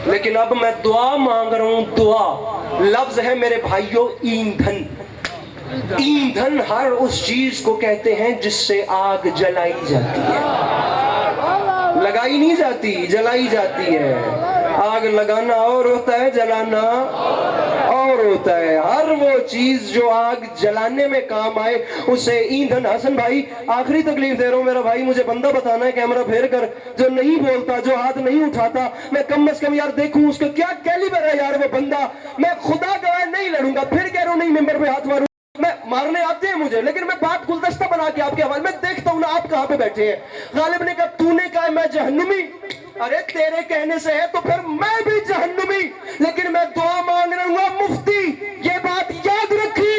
لیکن اب میں دعا مانگ رہا ہوں. دعا لفظ ہے میرے بھائیوں ایندھن. ایندھن ہر اس چیز کو کہتے ہیں جس سے آگ جلائی جاتی ہے. لگائی نہیں جاتی، جلائی جاتی ہے۔ آگ لگانا اور ہوتا ہے، جلانا اور ہوتا ہے۔ ہر وہ چیز جو آگ جلانے میں کام آئے اسے ایندھن۔ حسن بھائی آخری تکلیف دے رہا ہوں میرا بھائی، مجھے بندہ بتانا ہے کیمرہ پھیر کر، جو نہیں بولتا، جو ہاتھ نہیں اٹھاتا، میں کم از کم یار دیکھوں اس کا کیا کیلیبر ہے یار وہ بندہ۔ میں خدا گواہ نہیں لڑوں گا، پھر کہہ رہا ہوں نہیں ممبر پہ ہاتھ ماروں، میں مارنے آتے ہیں مجھے، لیکن میں بات گلدستہ بنا کے آپ کے حوالے میں دیکھتا ہوں نا آپ کہاں پہ بیٹھے ہیں۔ غالب نے کہا تو نے کہا میں جہنمی، ارے تیرے کہنے سے ہے تو پھر میں بھی جہنمی، لیکن میں دعا مانگ رہا ہوں مفتی یہ بات یاد رکھی،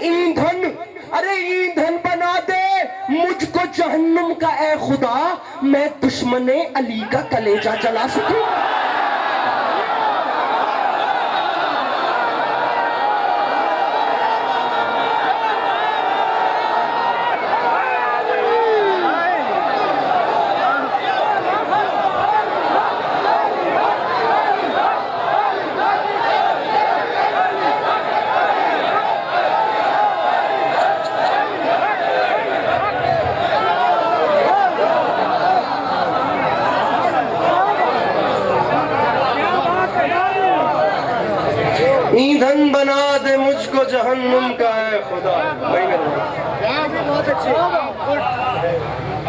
ایندھن، ارے ایندھن بنا دے مجھ کو جہنم کا اے خدا، میں دشمن علی کا کلیجہ جلا سکوں۔ ایندھن بنا دے مجھ کو جہنم کا اے خدا،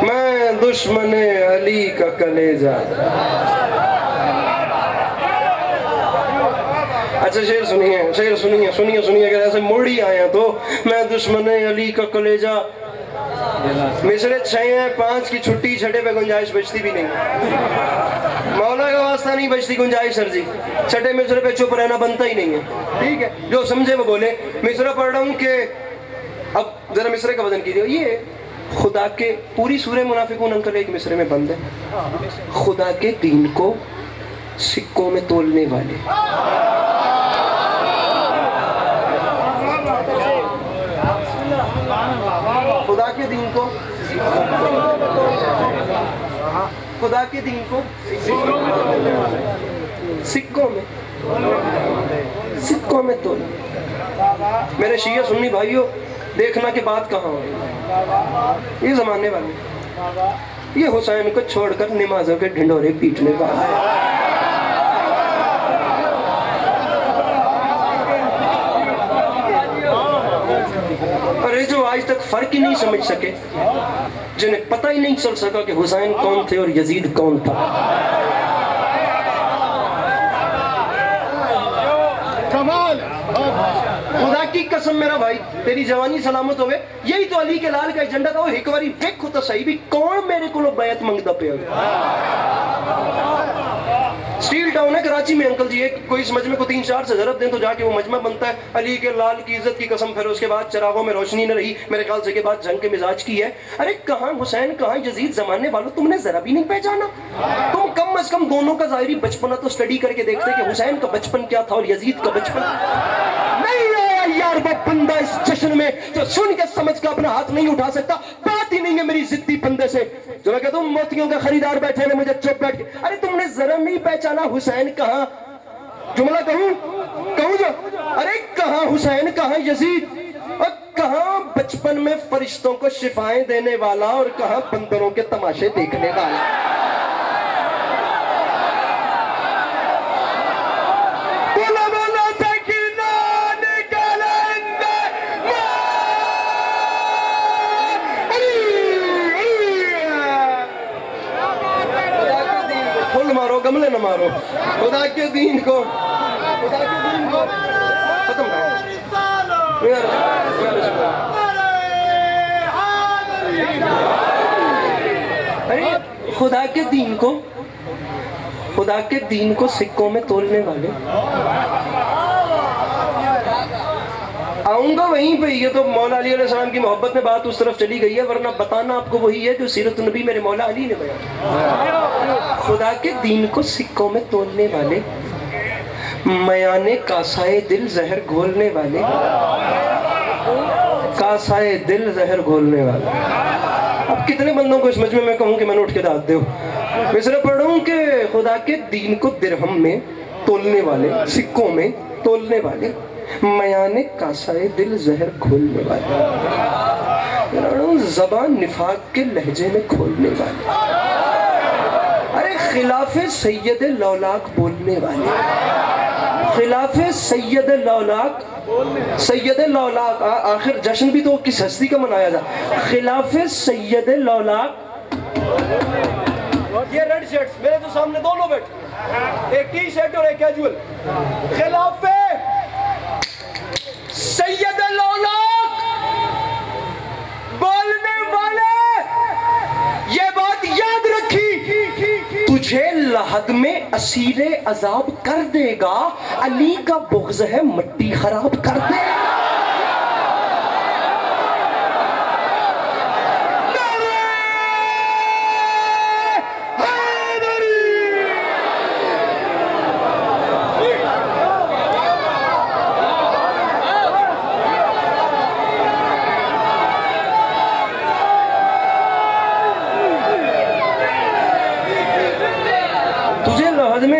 میں دشمن علی کا کلیجہ۔ اچھا شعر سنیے، شعر سنیے سنیے سنیے، اگر ایسے موڑی آیا تو میں دشمن علی کا کلیجہ۔ مصرے 6 ہیں، 5 کی چھٹی، چھٹے پہ گنجائش بچتی بھی نہیں، مولا کا واسطہ نہیں بچتی گنجائش سر جی، چھٹے مصرے پہ چپ رہنا بنتا ہی نہیں ہے، ٹھیک ہے، جو سمجھے وہ بولے۔ مصرہ پڑھ رہا ہوں کہ اب ذرا مصرے کا وزن کیجئے، یہ خدا کے پوری سورہ منافقون انکل ایک مصرے میں بند ہے، خدا کے دین کو سکوں میں تولنے والے، خدا کے دین کو، خدا کے دین کو سکوں میں، سکوں میں تول۔ میرے شیعہ سنی بھائیوں دیکھنا کہ بات کہاں ہو، یہ زمانے والے، یہ حسین کو چھوڑ کر نمازوں کے ڈھنڈورے پیٹنے والے، ارے جو آج تک فرق ہی نہیں سمجھ سکے، جنہیں پتہ ہی نہیں چل سکا کہ حسین کون تھے اور یزید کون تھا۔ خدا کی قسم میرا بھائی تیری جوانی سلامت ہوئے، یہی تو علی کے لال کا ایجنڈا تھا، وہ ایک باری ویکھو تو صحیح بھی کون میرے کو بیعت منگدا پیا۔ سٹیل ٹاؤن ہے کراچی میں انکل جی، کوئی اس مجمع کو 3-4 سے ضرب دیں تو جا کے وہ مجمع بنتا ہے، علی کے لال کی عزت کی قسم، پھر اس کے بعد چراغوں میں روشنی نہ رہی، میرے خیال سے کے بعد جنگ کے مزاج کی ہے۔ ارے کہاں حسین کہاں یزید، زمانے والوں تم نے ذرا بھی نہیں پہچانا، تم کم از کم دونوں کا ظاہری بچپنا تو اسٹڈی کر کے دیکھتے کہ حسین کا بچپن کیا تھا اور یزید کا بچپن نہیں آیا یار۔ وہ بندہ اس جشن میں جو سن کے سمجھ کے اپنا ہاتھ نہیں اٹھا سکتا، بات ہی نہیں ہے میری ضدی بندے سے، جو میں کہتا ہوں موتیوں کا خریدار بیٹھے ہیں مجھے چپ بیٹھ کے، ارے تم نے ذرا نہیں پہچانا حسین کہاں، جملہ کہوں جو، ارے کہاں حسین کہاں یزید، اور کہاں بچپن میں فرشتوں کو شفائیں دینے والا اور کہاں بندروں کے تماشے دیکھنے والا۔ مارو گملے نہ مارو، خدا کے دین کو، خدا کے دین کو ختم خدا کے دین کو، خدا کے دین کو سکوں میں تولنے والے۔ آؤں گا وہیں پہ، یہ تو مولا علی علیہ السلام کی محبت میں بات اس طرف چلی گئی ہے، ورنہ بتانا آپ کو وہی ہے جو سیرت النبی میرے مولا علی نے بیان۔ خدا کے دین کو سکوں میں تولنے والے، میانے کاسائے دل زہر گھولنے والے، کاسائے دل زہر گھولنے والے۔ اب کتنے بندوں کو اس مجمع میں کہوں کہ میں نے اٹھ کے داد دے، مصرع پڑھ رہا ہوں کہ خدا کے دین کو درہم میں تولنے والے، سکوں میں تولنے والے، میانے کاسائے دل زہر کھولنے والے، زبان نفاق کے لہجے میں کھولنے والے۔ خلاف سید لولاک بولنے والے، خلاف سید لولاک، سید لولاک، آخر جشن بھی تو کس ہستی کا منایا جا، خلاف سید لولاک۔ یہ ریڈ شرٹس میرے تو سامنے دونوں بیٹھے، ایک ٹی شرٹ اور ایک کیجول، خلاف سید لولاک بولنے والے، یہ بات یاد رکھی، تجھے لحد میں اسیر عذاب کر دے گا، علی کا بغض ہے مٹی خراب کر دے گا۔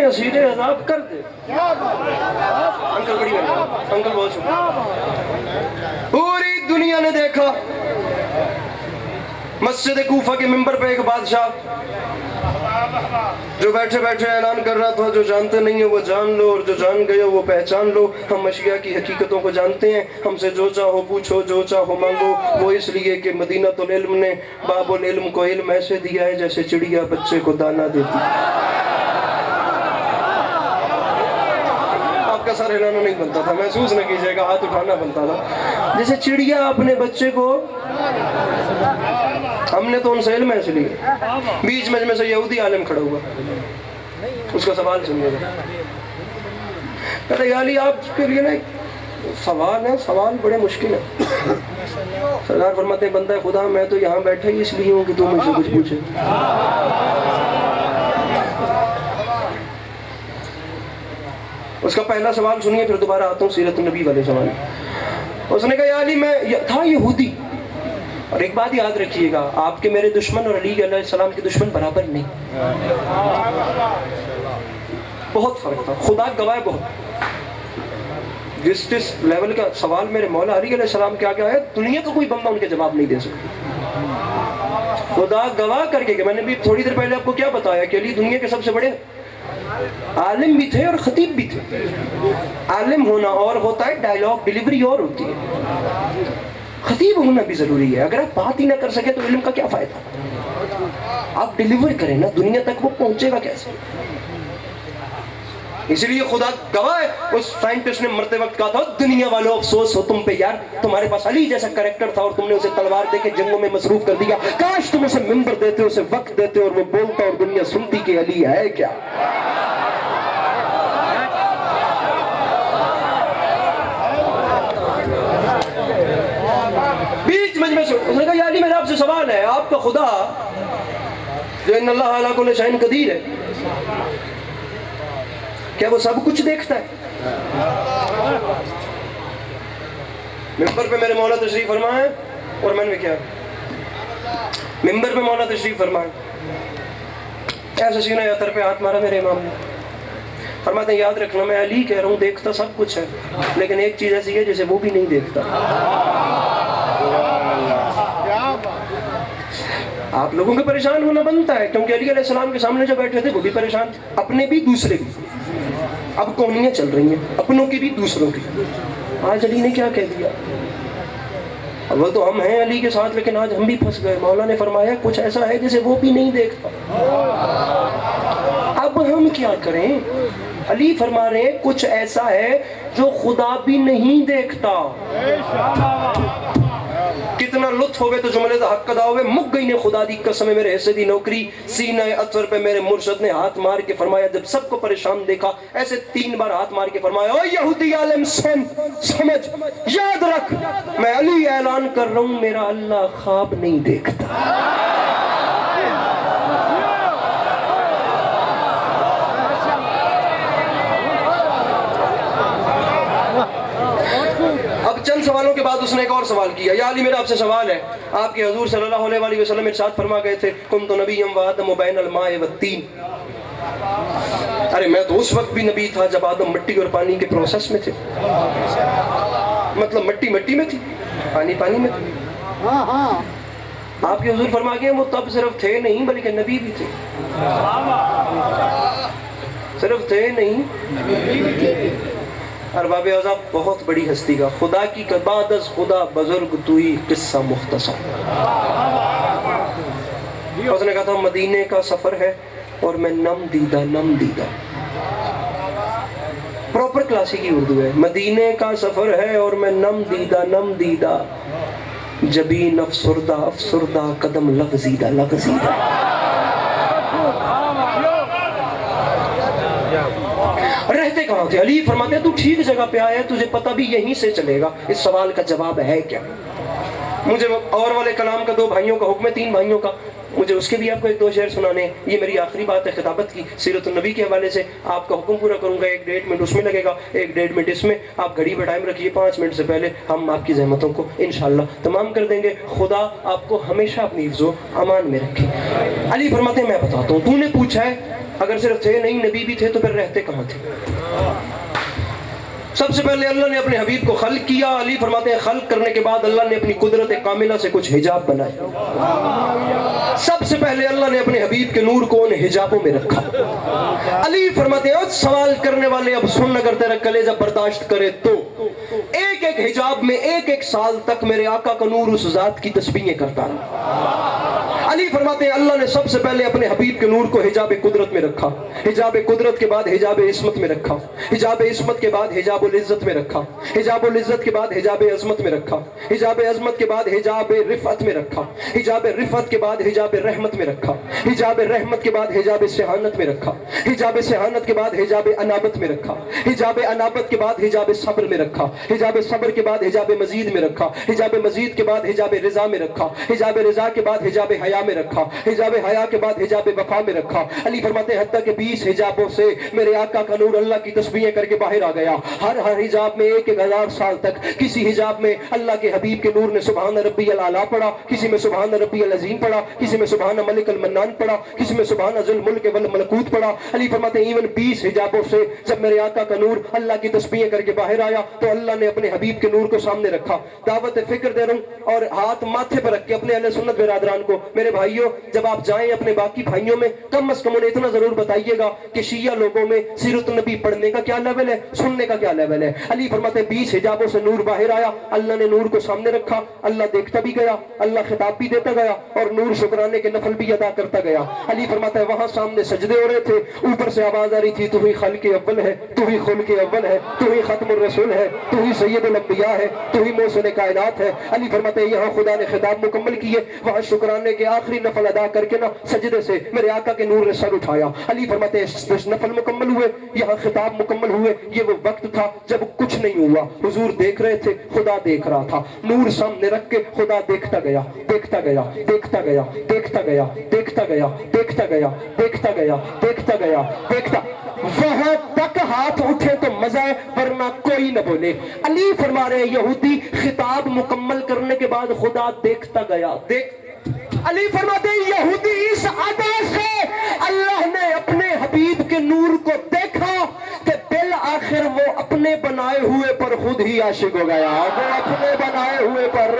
اسیر عذاب کر دے، انکل بڑی بہن، انکل بہت شکریہ۔ پوری دنیا نے دیکھا مسجد کوفہ کے ممبر پہ ایک بادشاہ جو بیٹھے بیٹھے اعلان کر رہا تھا، جو جانتے نہیں ہیں وہ جان لو، اور جو جان گئے وہ پہچان لو، ہم اشیاء کی حقیقتوں کو جانتے ہیں، ہم سے جو چاہو پوچھو، جو چاہو مانگو، وہ اس لیے کہ مدینہ العلم نے باب العلم کو علم ایسے دیا ہے جیسے چڑیا بچے کو دانہ دیتی ہے۔ کا سر ہلانا نہیں بنتا تھا، محسوس نہ کیجئے گا، ہاتھ اٹھانا بنتا تھا، جیسے چڑیا اپنے بچے کو، ہم نے تو ان سے علم ایسے لیا۔ بیچ میں سے یہودی عالم کھڑا ہوا، اس کا سوال سنیے گا، کہتے یا علی آپ کے لیے نا سوال ہے، سوال بڑے مشکل ہے۔ سرکار فرماتے ہیں بندہ خدا میں تو یہاں بیٹھا ہی اس لیے ہوں کہ تو مجھ سے کچھ پوچھے۔ اس کا پہلا سوال سنیے، پھر دوبارہ آتا ہوں سیرت النبی والے سوال۔ اس نے کہا یا علی میں تھا یہودی، اور ایک بات یاد رکھیے گا، آپ کے میرے دشمن اور علی علیہ السلام کے دشمن برابر نہیں، بہت فرق تھا، خدا گواہ بہت۔ جس لیول کا سوال میرے مولا علی علیہ السلام کے آگے آیا، دنیا کا کوئی بندہ ان کے جواب نہیں دے سکتا، خدا گواہ کر کے کہ میں نے بھی تھوڑی دیر پہلے آپ کو کیا بتایا کہ علی دنیا کے سب سے بڑے عالم بھی تھے اور خطیب بھی تھے۔ عالم ہونا اور ہوتا ہے، ڈائیلاگ ڈیلیوری اور ہوتی ہے، خطیب ہونا بھی ضروری ہے۔ اگر آپ بات ہی نہ کر سکے تو علم کا کیا فائدہ؟ آپ ڈیلیور کریں نا، دنیا تک وہ پہنچے گا کیسے؟ اس لیے خدا گواہ ہے، اس سائنٹسٹ نے مرتے وقت کہا تھا دنیا والوں افسوس ہو تم پہ یار، تمہارے پاس علی جیسا کریکٹر تھا اور تم نے اسے تلوار دے کے جنگوں میں مصروف کر دیا، کاش تم اسے ممبر دیتے، اسے وقت دیتے اور وہ بولتا اور دنیا سنتی کہ علی ہے کیا۔ بیچ مجمع سے اس نے کہا یا علی میرا آپ سے سوال ہے، آپ کا خدا جو ان اللہ علی کل شیء قدیر ہے، کیا وہ سب کچھ دیکھتا ہے؟ ممبر پہ میرے مولا تشریف فرمائے، اور میں نے کیا ممبر پہ مولا تشریف فرمائے، ایسے سینہ یاتر پہ ہاتھ مارا میرے امام نے، فرماتے ہیں یاد رکھنا میں علی کہہ رہا ہوں دیکھتا سب کچھ ہے، لیکن ایک چیز ایسی ہے جسے وہ بھی نہیں دیکھتا۔ آپ لوگوں کے پریشان ہونا بنتا ہے، کیونکہ علی علیہ السلام کے سامنے جو بیٹھے تھے وہ بھی پریشان تھے، اپنے بھی دوسرے بھی۔ اب کونیاں چل رہی ہیں، اپنوں کی بھی دوسروں کی۔ آج علی نے کیا کہہ دیا؟ اول تو ہم ہیں علی کے ساتھ، لیکن آج ہم بھی پھنس گئے۔ مولا نے فرمایا کچھ ایسا ہے جسے وہ بھی نہیں دیکھتا، اب ہم کیا کریں؟ علی فرما رہے ہیں کچھ ایسا ہے جو خدا بھی نہیں دیکھتا۔ کتنا لطف ہوئے تو جملے دا حق ادا ہوئے، مک گئی نے خدا دی قسم میرے حصے دی نوکری، سینہ اطور پہ میرے مرشد نے ہاتھ مار کے فرمایا، جب سب کو پریشان دیکھا ایسے 3 بار ہاتھ مار کے فرمایا او یہودی عالم سن، سمجھ، یاد رکھ، میں علی اعلان کر رہا ہوں میرا اللہ خواب نہیں دیکھتا۔ چند سوالوں کے بعد اس نے ایک اور سوال کیا، یا علی میرا آپ سے سوال ہے، آپ کے حضور صلی اللہ علیہ وسلم ارشاد فرما گئے تھے کنت نبیا وآدم بین الماء والطین، ارے میں تو اس وقت بھی نبی تھا جب آدم مٹی اور پانی کے پروسیس میں تھے، مطلب مٹی مٹی میں تھی، پانی پانی میں تھی۔ آپ کے حضور فرما گئے وہ تب صرف تھے نہیں بلکہ نبی بھی تھے. صرف تھے نہیں نبی بھی تھے. ارباب اوضاع بہت بڑی ہستی کا خدا کی بعد از خدا بزرگ توئی قصہ مختصر. اس نے کہا تھا مدینے کا سفر ہے اور میں نم دیدہ پراپر کلاسیکی اردو ہے. مدینے کا سفر ہے اور میں نم دیدہ جبین افسردہ قدم لغزیدہ. رہتے کہاں تھے؟ علی فرماتے ہیں تو ٹھیک جگہ پہ آیا ہے, تجھے پتہ بھی یہیں سے چلے گا. اس سوال کا جواب ہے کیا؟ مجھے اور والے کلام کا 2 بھائیوں کا حکم ہے, 3 بھائیوں کا. مجھے اس کے بھی آپ کو 1-2 شعر سنانے. یہ میری آخری بات ہے خطابت کی. سیرت النبی کے حوالے سے آپ کا حکم پورا کروں گا. 1-1.5 منٹ اس میں لگے گا, 1-1.5 منٹ اس میں. آپ گھڑی پہ ٹائم رکھیے, 5 منٹ سے پہلے ہم آپ کی زحمتوں کو انشاءاللہ تمام کر دیں گے. خدا آپ کو ہمیشہ اپنی حفظ و امان میں رکھے. علی فرماتے ہیں میں بتاتا ہوں. تو نے پوچھا ہے اگر صرف تھے نہیں نبی بھی تھے تو پھر رہتے کہاں تھے؟ سب سے پہلے اللہ نے اپنے حبیب کو خلق کیا. علی فرماتے ہیں خلق کرنے کے بعد اللہ نے اپنی قدرت کاملہ سے کچھ حجاب بنائے. سب سے پہلے اللہ نے اپنے حبیب کے نور کو ان حجابوں میں رکھا. علی فرماتے ہیں سوال کرنے والے اب سن اگر تیرا کلیجہ برداشت کرے تو ایک حجاب میں 1 سال تک میرے آقا کا نور اس ذات کی تسبیحیں کرتا رہا. علی فرماتے ہیں اللہ نے سب سے پہلے اپنے حبیب کے نور کو حجاب قدرت میں رکھا. حجاب قدرت کے بعد حجاب عصمت میں رکھا. حجاب عصمت کے بعد حجاب العزت میں رکھا. حجاب العزت کے بعد حجاب عظمت میں رکھا. حجاب عظمت کے بعد حجاب رفعت میں رکھا. حجاب رفعت کے بعد حجاب رحمت میں رکھا. حجاب رحمت کے بعد حجاب سہانت میں رکھا. حجاب سہانت کے بعد حجاب انابت میں رکھا. حجاب انابت کے بعد حجاب صبر میں رکھا. حجاب صبر کے بعد حجاب مزید میں رکھا. حجاب مزید کے بعد حجاب رضا میں رکھا. حجاب رضا کے بعد حجاب حیا میں رکھا. حجاب حیا کے بعد حجاب وفا میں رکھا. علی فرماتے ہیں حتیٰ کہ 20 حجابوں سے میرے آقا کا نور اللہ کی تسبیحیں کر کے باہر آ گیا. ہر حجاب میں 1000 سال تک کسی حجاب میں اللہ کے حبیب کے نور نے سبحان ربی الاعلیٰ پڑھا, کسی میں سبحان ربی العظیم پڑھا, کسی میں سبحان ملک المنان پڑھا, کسی میں سبحان ذو الملک والملکوت پڑھا. علی فرماتے ہیں ایون 20 حجابوں سے جب میرے آقا کا نور اللہ کی تسبیحیں کر کے باہر آیا تو اللہ نے اپنے حبیب کے نور کو سامنے رکھا. دعوت فکر دے رہا ہوں اور ہاتھ ماتھے پر رکھ کے اپنے اہل سنت برادران کو, میرے بھائیوں جب آپ جائیں اپنے باقی بھائیوں میں کم از کم انہیں اتنا ضرور بتائیے گا کہ شیعہ لوگوں میں سیرت النبی پڑھنے کا کیا لیول ہے, سننے کا کیا لیول ہے. علی فرماتے ہیں 20 حجابوں سے نور باہر آیا. اللہ نے نور کو سامنے رکھا. اللہ دیکھتا بھی گیا, اللہ خطاب بھی دیتا گیا اور نور شکرانے کے نفل بھی ادا کرتا گیا. علی فرماتا ہے وہاں سامنے سجدے ہو رہے تھے, اوپر سے آواز آ رہی تھی تو ہی خلق اول ہے, تو ہی خلق اول ہے, تو ہی ختم الرسول ہے, تو ہی سید الانبیاء ہے, تو ہی محسن کائنات ہے. علی فرماتے ہیں یہاں خدا نے خطاب مکمل کیے, وہاں شکرانے کے آخری نفل ادا کر کے نا سجدے سے میرے آقا کے نور نے سر اٹھایا. علی فرماتے ہیں نفل مکمل ہوئے, یہاں خطاب مکمل ہوئے. یہ وہ وقت تھا جب کچھ نہیں ہوا, حضور دیکھ رہے تھے, خدا دیکھ رہا تھا. نور سامنے رکھ کے خدا دیکھتا گیا, دیکھتا گیا, دیکھتا گیا, دیکھتا گیا, دیکھتا گیا, دیکھتا گیا, دیکھتا گیا, دیکھتا گیا, دیکھتا. وہاں تک ہاتھ اٹھے تو مزہ ہے ورنہ کوئی نہ بولے. علی فرما رہے یہودی خطاب مکمل کرنے کے بعد خدا دیکھتا گیا. علی فرماتے ہیں یہودی اس ادا سے اللہ نے اپنے حبیب کے نور کو دیکھا کہ بالآخر وہ اپنے بنائے ہوئے پر خود ہی عاشق ہو گیا. وہ اپنے بنائے ہوئے پر,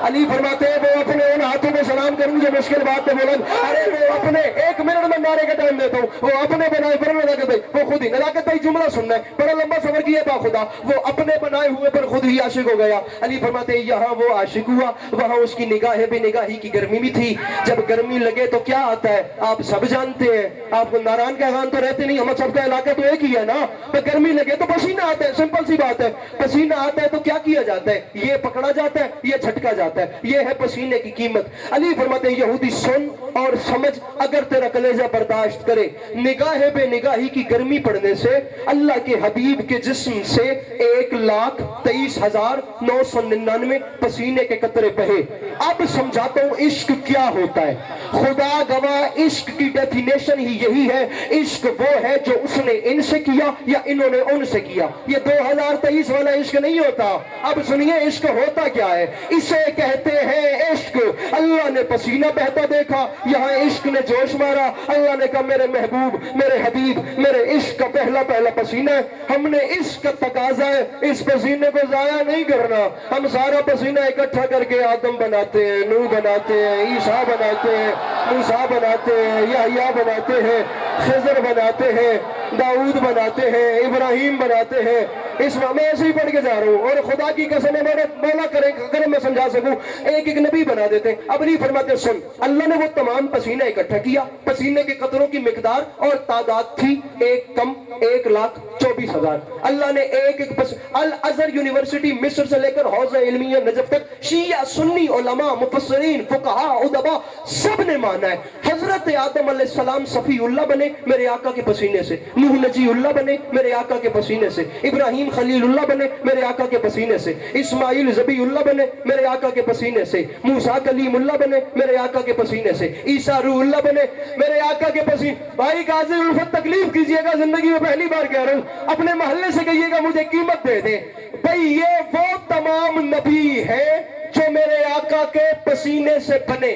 علی فرماتے ہیں وہ اپنے ان ہاتھوں میں سلام کروں جو مشکل بات ہے بولن, ارے وہ اپنے 1 منٹ میں نعرے کا ٹائم دیتا ہوں, وہ اپنے بنائے پر نزاکت بھائی, وہ خود ہی نزاکت بھائی جملہ سننا ہے, بڑا لمبا سفر کیا با خدا, وہ اپنے بنائے ہوئے پر خود ہی عاشق ہو گیا. علی فرماتے ہیں یہاں وہ عاشق ہوا, وہاں اس کی نگاہ بے نگاہی کی گرمی بھی تھی. جب گرمی لگے تو کیا آتا ہے آپ سب جانتے ہیں. آپ ناران کا اذان تو رہتے نہیں, ہم سب کا علاقہ تو ایک ہی ہے نا. گرمی لگے تو پسینہ آتا ہے, سمپل سی بات ہے. پسینہ آتا ہے تو کیا کیا جاتا ہے, یہ پکڑا جاتا ہے, یہ جھٹکا جاتا ہے. یہ ہے پسینے کی قیمت. علی فرماتے ہیں یہودی سن اور سمجھ, اگر تیرا کلیجہ برداشت کرے, نگاہ بے نگاہی کی گرمی پڑنے سے اللہ کے حبیب کے جسم سے 1,23,999 پسینے کے قطرے بہے. اب سمجھاتا ہوں عشق کیا ہوتا ہے. خدا گواہ عشق کی ڈیفینیشن ہی یہی ہے. عشق وہ ہے جو اس نے ان سے کیا یا انہوں نے ان سے کیا. یہ 2023 والا عشق نہیں ہوتا. اب سنیے عشق ہوتا کیا ہے. اسے کہتے ہیں عشق. اللہ نے پسینہ بہتا دیکھا, یہاں عشق نے جوش مارا. اللہ نے کہا میرے محبوب, میرے حبیب, میرے عشق کا پہلا پسینہ ہے. ہم نے عشق کا تقاضا ہے, اس پسینے کو ضائع نہیں کرنا. ہم سارا پسینہ اکٹھا کر کے آدم بناتے ہیں, نوح بناتے ہیں, عیسیٰ بناتے ہیں, موسیٰ بناتے ہیں, یحییٰ بناتے ہیں, خضر بناتے ہیں, داؤد بناتے ہیں, ابراہیم بناتے ہیں. اس میں ایسے ہی پڑھ کے جا رہا ہوں, اور خدا کی قسم ہے میرے مولا کریں اگر میں سمجھا سکوں ایک ایک نبی بنا دیتے ہیں. اب نہیں فرماتے سن, اللہ نے وہ تمام پسینہ اکٹھا کیا. پسینے کے قطروں کی مقدار اور تعداد تھی 1,24,000. اللہ نے ایک ایک الازہر یونیورسٹی مصر سے لے کر حوزہ علمیہ نجف تک شیعہ سنی علماء مفسرین فقہاء ادباء سب نے مانا ہے. حضرت آدم علیہ السلام صفی اللہ بنے میرے آقا کے پسینے سے, نوح نجی اللہ بنے میرے آقا کے پسینے سے, ابراہیم خلیل اللہ بنے میرے آقا کے پسینے سے, اسماعیل ذبی اللہ بنے میرے آقا کے پسینے سے, موسیٰ کلیم اللہ بنے میرے آقا کے پسینے سے, عیسیٰ روح اللہ بنے میرے آقا کے پسینے. بھائی قاضی الفت تکلیف کیجئے گا, زندگی میں پہلی بار کہہ رہا ہوں, اپنے محلے سے کہیے گا مجھے قیمت دے دیں. بھئی یہ وہ تمام نبی ہیں جو میرے آقا کے پسینے سے بنے.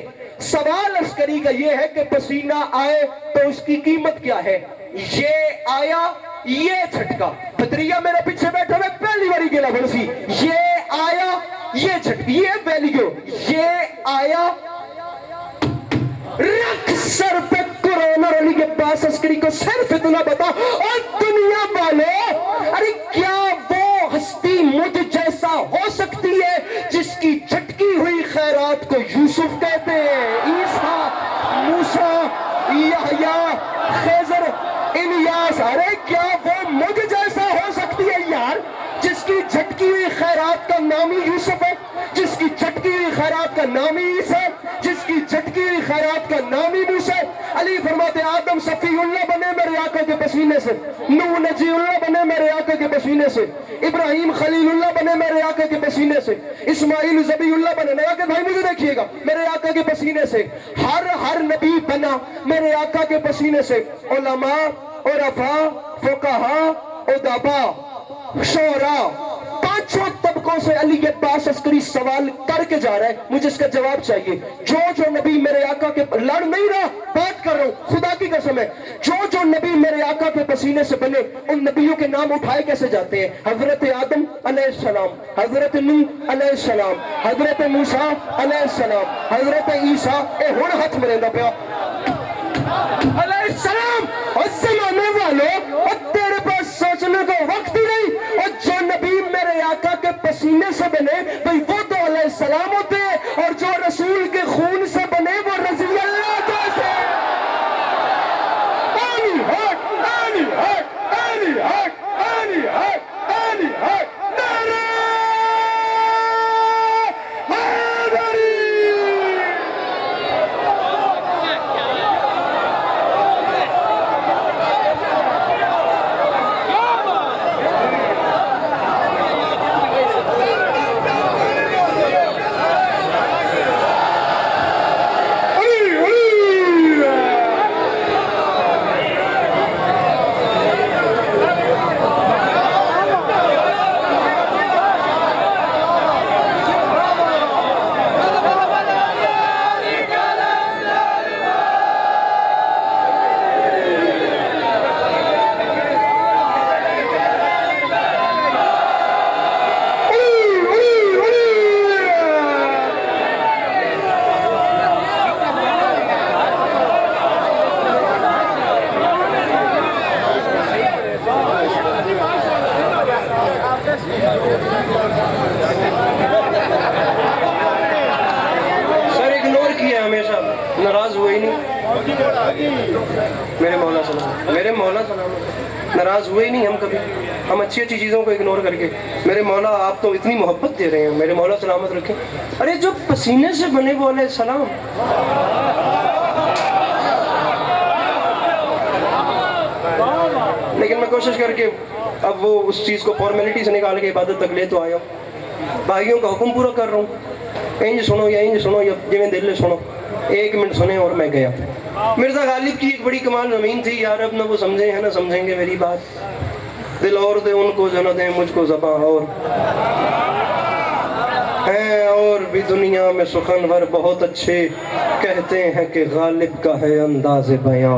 سوال عسکری کا یہ ہے کہ پسینہ آئے تو اس کی قیمت کیا ہے. یہ آیا, یہ جھٹکا, بدریہ میرے پیچھے بیٹھا میں پہلی باری گلا بھرسی, یہ آیا, یہ جھٹکا, یہ ویلیو, یہ آیا. رکھ سر پہ قرآن اور علی کے پاس عسکری کو صرف اتنا بتا, اور دنیا والے ارے کیا وہ ہستی مجھ جیسا ہو سکتی ہے جس کی جھٹکی ہوئی خیرات کو یوسف کہتے ہیں, عیسیٰ, موسیٰ, یحییٰ, خضر, الیاس. ارے کیا وہ مجھ جیسا ہو سکتی ہے یار جس کی جھٹکی ہوئی خیرات کا نام ہی یوسف ہے, جس کی جھٹکی ہوئی خیرات کا نام ہی عیسیٰ, جس کی جھٹکی ہوئی خیرات کا نام ہی موسیٰ. علی فرماتے آدم صفی اللہ بنے میرے آقا کے پسینے سے, نوح نجی اللہ بنے میرے آقا کے پسینے سے, ابراہیم خلیل اللہ بنے میرے آقا کے پسینے سے, اسماعیل ذبی اللہ بنے. میں آقا بھائی مجھے دیکھیے گا میرے آقا کے پسینے سے. ہر نبی بنا میرے آقا کے پسینے سے. علماء, عرفاء, فقہاء, ادباء, شعراء, پانچوں طبقوں سے علی کے پاس عسکری سوال کر کے جا رہا ہے. مجھے اس کا جواب چاہیے. جو نبی میرے آقا کے, لڑ نہیں رہا, بات کر رہا ہوں, خدا کی قسم ہے, جو نبی میرے آقا کے پسینے سے بنے ان نبیوں کے نام اٹھائے کیسے جاتے ہیں. حضرت آدم علیہ السلام, حضرت نوح علیہ السلام, حضرت موسیٰ علیہ السلام, حضرت عیسیٰ ہن ہاتھ مریندا پیا علیہ السلام. اور زمانے والوں, اور تیرے پاس سوچنے کو وقت ہی نہیں. اور جو نبی میرے آقا کے پسینے سے بنے بھئی وہ تو علیہ السلام ہوتے ہیں, اور جو رسول کے خون سے بنے وہ رضی اللہ جیسے. آنی حق, آنی حق, آنی حق, آنی حق, آنی حق, نعرہ حیدری. سر اگنور کیا ہمیشہ, ناراض ہوئے ہی نہیں. میرے مولا سلام, میرے مولا سلام, ناراض ہوئے ہی نہیں ہم کبھی. ہم اچھی اچھی چیزوں کو اگنور کر کے, میرے مولا آپ تو اتنی محبت دے رہے ہیں, میرے مولا سلامت رکھیں. ارے جو پسینے سے بنے وہ علیہ السلام. لیکن میں کوشش کر کے اب وہ اس چیز کو فارمیلٹی سے نکال کے عبادت تک لے تو آیا ہوں. بھائیوں کا حکم پورا کر رہا ہوں, انج سنو یا انج سنو یا جی میں دل سنو, 1 منٹ سنیں اور میں گیا. مرزا غالب کی ایک بڑی کمال زمین تھی, یار اب نہ وہ سمجھیں ہیں نہ سمجھیں گے میری بات. دل اور دے ان کو جو نہ دیں مجھ کو زباں اور ہیں اور بھی دنیا میں سخنور بہت اچھے کہتے ہیں کہ غالب کا ہے انداز بیاں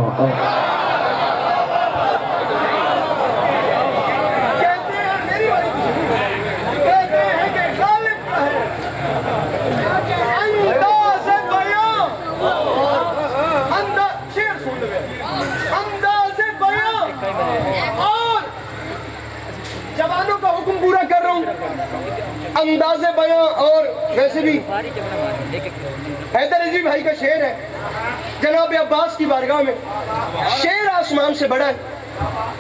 پورا کر رہا ہوں انداز بیاں اور ویسے بھی حیدر عزیز بھائی کا شعر ہے جناب عباس کی بارگاہ میں شعر آسمان سے بڑا ہے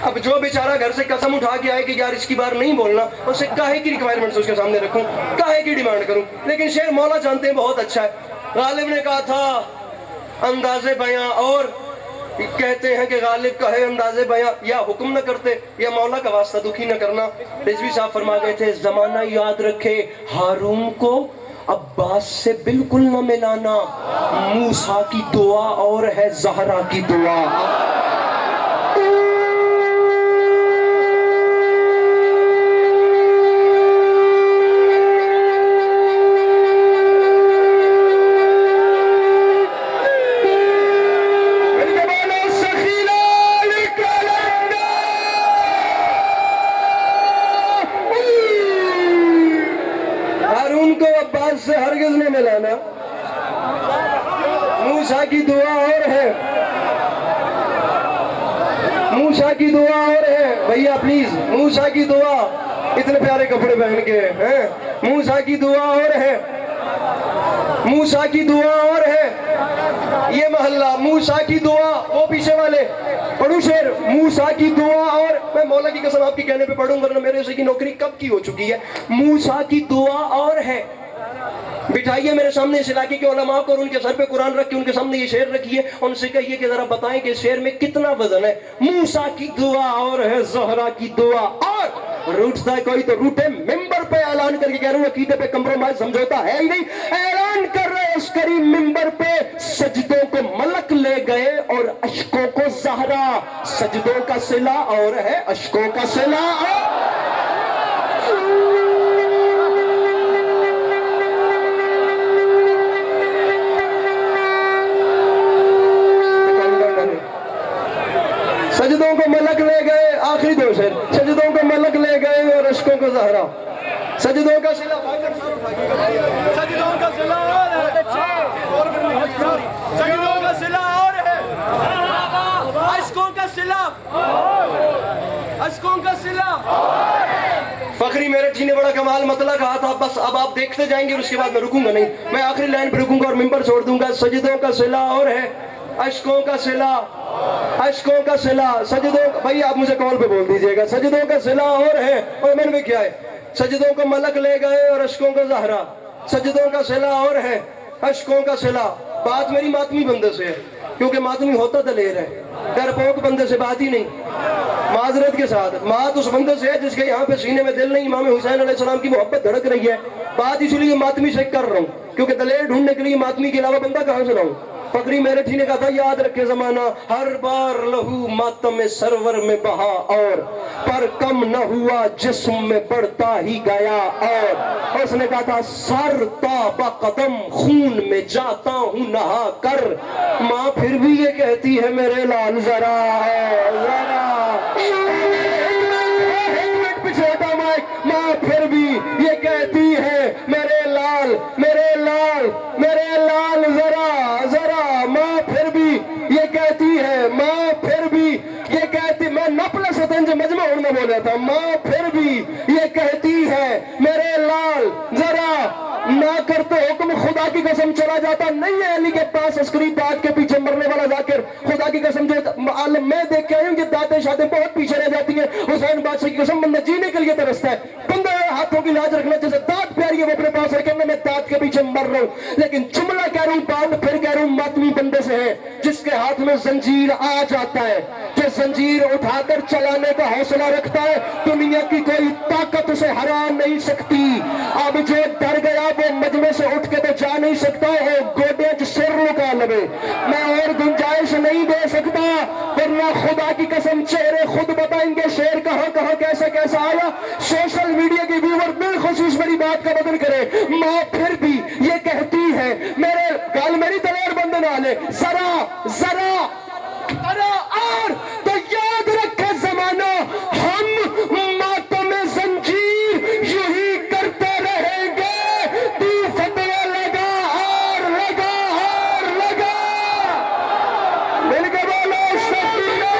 اب جو بیچارہ گھر سے قسم اٹھا کے آئے کہ یار اس کی بار نہیں بولنا اسے کاہے کی ریکوائرمنٹس اس کے سامنے رکھوں کاہے کی ڈیمانڈ کروں لیکن شعر مولا جانتے ہیں بہت اچھا ہے غالب نے کہا تھا انداز بیاں اور کہتے ہیں کہ غالب کا ہے انداز بیاں یا حکم نہ کرتے یا مولا کا واسطہ دکھی نہ کرنا رضوی صاحب فرما گئے تھے زمانہ یاد رکھے ہارون کو عباس سے بالکل نہ ملانا موسیٰ کی دعا اور ہے زہرا کی دعا سے ہرگز نہ ملانا موسیٰ کی دعا اور ہے موسیٰ کی دعا اور ہے بھئیہ پلیز موسیٰ کی دعا اتنے پیارے کپڑے پہن کے ہیں موسیٰ کی دعا اور ہے موسیٰ کی دعا اور ہے یہ محلہ موسیٰ کی دعا وہ پیچھے والے پڑھوں شعر موسیٰ کی دعا اور میں مولا کی قسم آپ کی کہنے پہ پڑھوں ورنہ میرے سے کی نوکری کب کی ہو چکی ہے موسیٰ کی دعا اور ہے بٹھائیے میرے سامنے اس علاقے کے علماء کو اور ان کے سر پہ قرآن رکھ کے ان کے سامنے یہ شعر رکھیے ان سے کہیے کہ ذرا بتائیں کہ اس شعر میں کتنا وزن ہے موسیٰ کی دعا اور ہے زہرا کی دعا اور روٹتا ہے کوئی تو روٹے ممبر پہ اعلان کر کے کہہ رہا ہوں عقیدے پہ کمپرومائز سمجھوتا ہے ہی نہیں اعلان کر رہے عسکری ممبر پہ سجدوں کو ملک لے گئے اور اشکوں کو زہرا سجدوں کا صلہ اور ہے اشکوں کا صلہ سجدوں کو ملک لے گئے آخری دو شعر سجدوں کو ملک لے گئے اور اشکوں کو زہرا سجدوں کا صلہ سجدوں کا صلہ اور ہے سجدوں کا صلہ اور ہے اشکوں کا صلہ اشکوں کا صلہ فخری میرٹھی نے بڑا کمال مطلع کہا تھا بس اب آپ دیکھتے جائیں گے اور اس کے بعد میں رکوں گا نہیں میں آخری لائن پہ رکوں گا اور ممبر چھوڑ دوں گا سجدوں کا صلہ اور ہے اشکوں کا صلہ اشکوں کا صلہ سجدوں بھائی آپ مجھے کال پہ بول دیجئے گا سجدوں کا صلہ اور ہے اور میں نے کیا ہے سجدوں کو ملک لے گئے اور اشکوں کو زہرا سجدوں کا صلہ اور ہے اشکوں کا صلہ بات میری ماتمی بندے سے ہے کیونکہ ماتمی ہوتا دلیر ہے ڈرپوک بندے سے بات ہی نہیں معذرت کے ساتھ بات اس بندے سے ہے جس کے یہاں پہ سینے میں دل نہیں امام حسین علیہ السلام کی محبت دھڑک رہی ہے بات اس لیے ماتمی سے کر رہا ہوں کیونکہ دلیر ڈھونڈنے کے لیے ماتمی کے علاوہ بندہ کہاں سے لاؤں فقری میرٹھی نے کہا تھا یاد رکھے زمانہ ہر بار لہو ماتم سرور میں بہا اور پر کم نہ ہوا جسم میں بڑھتا ہی گیا اور اس نے کہا تھا سر تا با قدم خون میں جاتا ہوں نہا کر ماں پھر بھی یہ کہتی ہے میرے لال ذرا چھوٹا مائک ماں پھر بھی یہ کہتی ہے میرے لال میرے لال میرے لال ذرا ذرا ماں پھر بھی یہ کہتی ہے ماں پھر بھی یہ کہتی میں نپل ستنج مجمع میں بولا تھا ماں پھر بھی یہ کہتی ہے میرے لال ذرا نہ کرتے حکم خدا کی قسم چلا جاتا نہیں ہے علی کے پاس عسکری داد کے پیچھے مرنے والا ذاکر خدا کی قسم جو عالم میں دیکھ کے آئی ہوں کہ دادیں شادیں بہت پیچھے رہ جاتی ہیں حسین بادشاہ کی قسم بندہ جینے کے لیے ترستا ہے بندہ ہاتھوں کی لاج رکھنا جیسے داد پیاری ہے وہ اپنے پاس رکھنا میں داد کے پیچھے مر رہا ہوں لیکن جملہ کہہ رہا ہوں بات پھر کہہ رہا ہوں ماتمی بندے سے ہے جس کے ہاتھ میں زنجیر آ جاتا ہے، جو زنجیر اٹھا کر چلانے کا حوصلہ رکھتا ہے، دنیا کی کوئی طاقت اسے ہرا نہیں سکتی۔ اب جو ڈر گیا وہ مجمع سے اٹھ کے تو جا نہیں سکتا، وہ گوڈے سر لکا لگے، میں اور گنجائش نہیں دے سکتا، ورنہ خدا کی قسم چہرے خود بتائیں گے شیر کہاں کہاں کیسا کیسا آیا۔ سوشل میڈیا کی ویور بالخصوص میری بات کا بدل کرے، ماں پھر بھی یہ کہتی ہے، میرے گال میری دلیر بند نہ لے، ذرا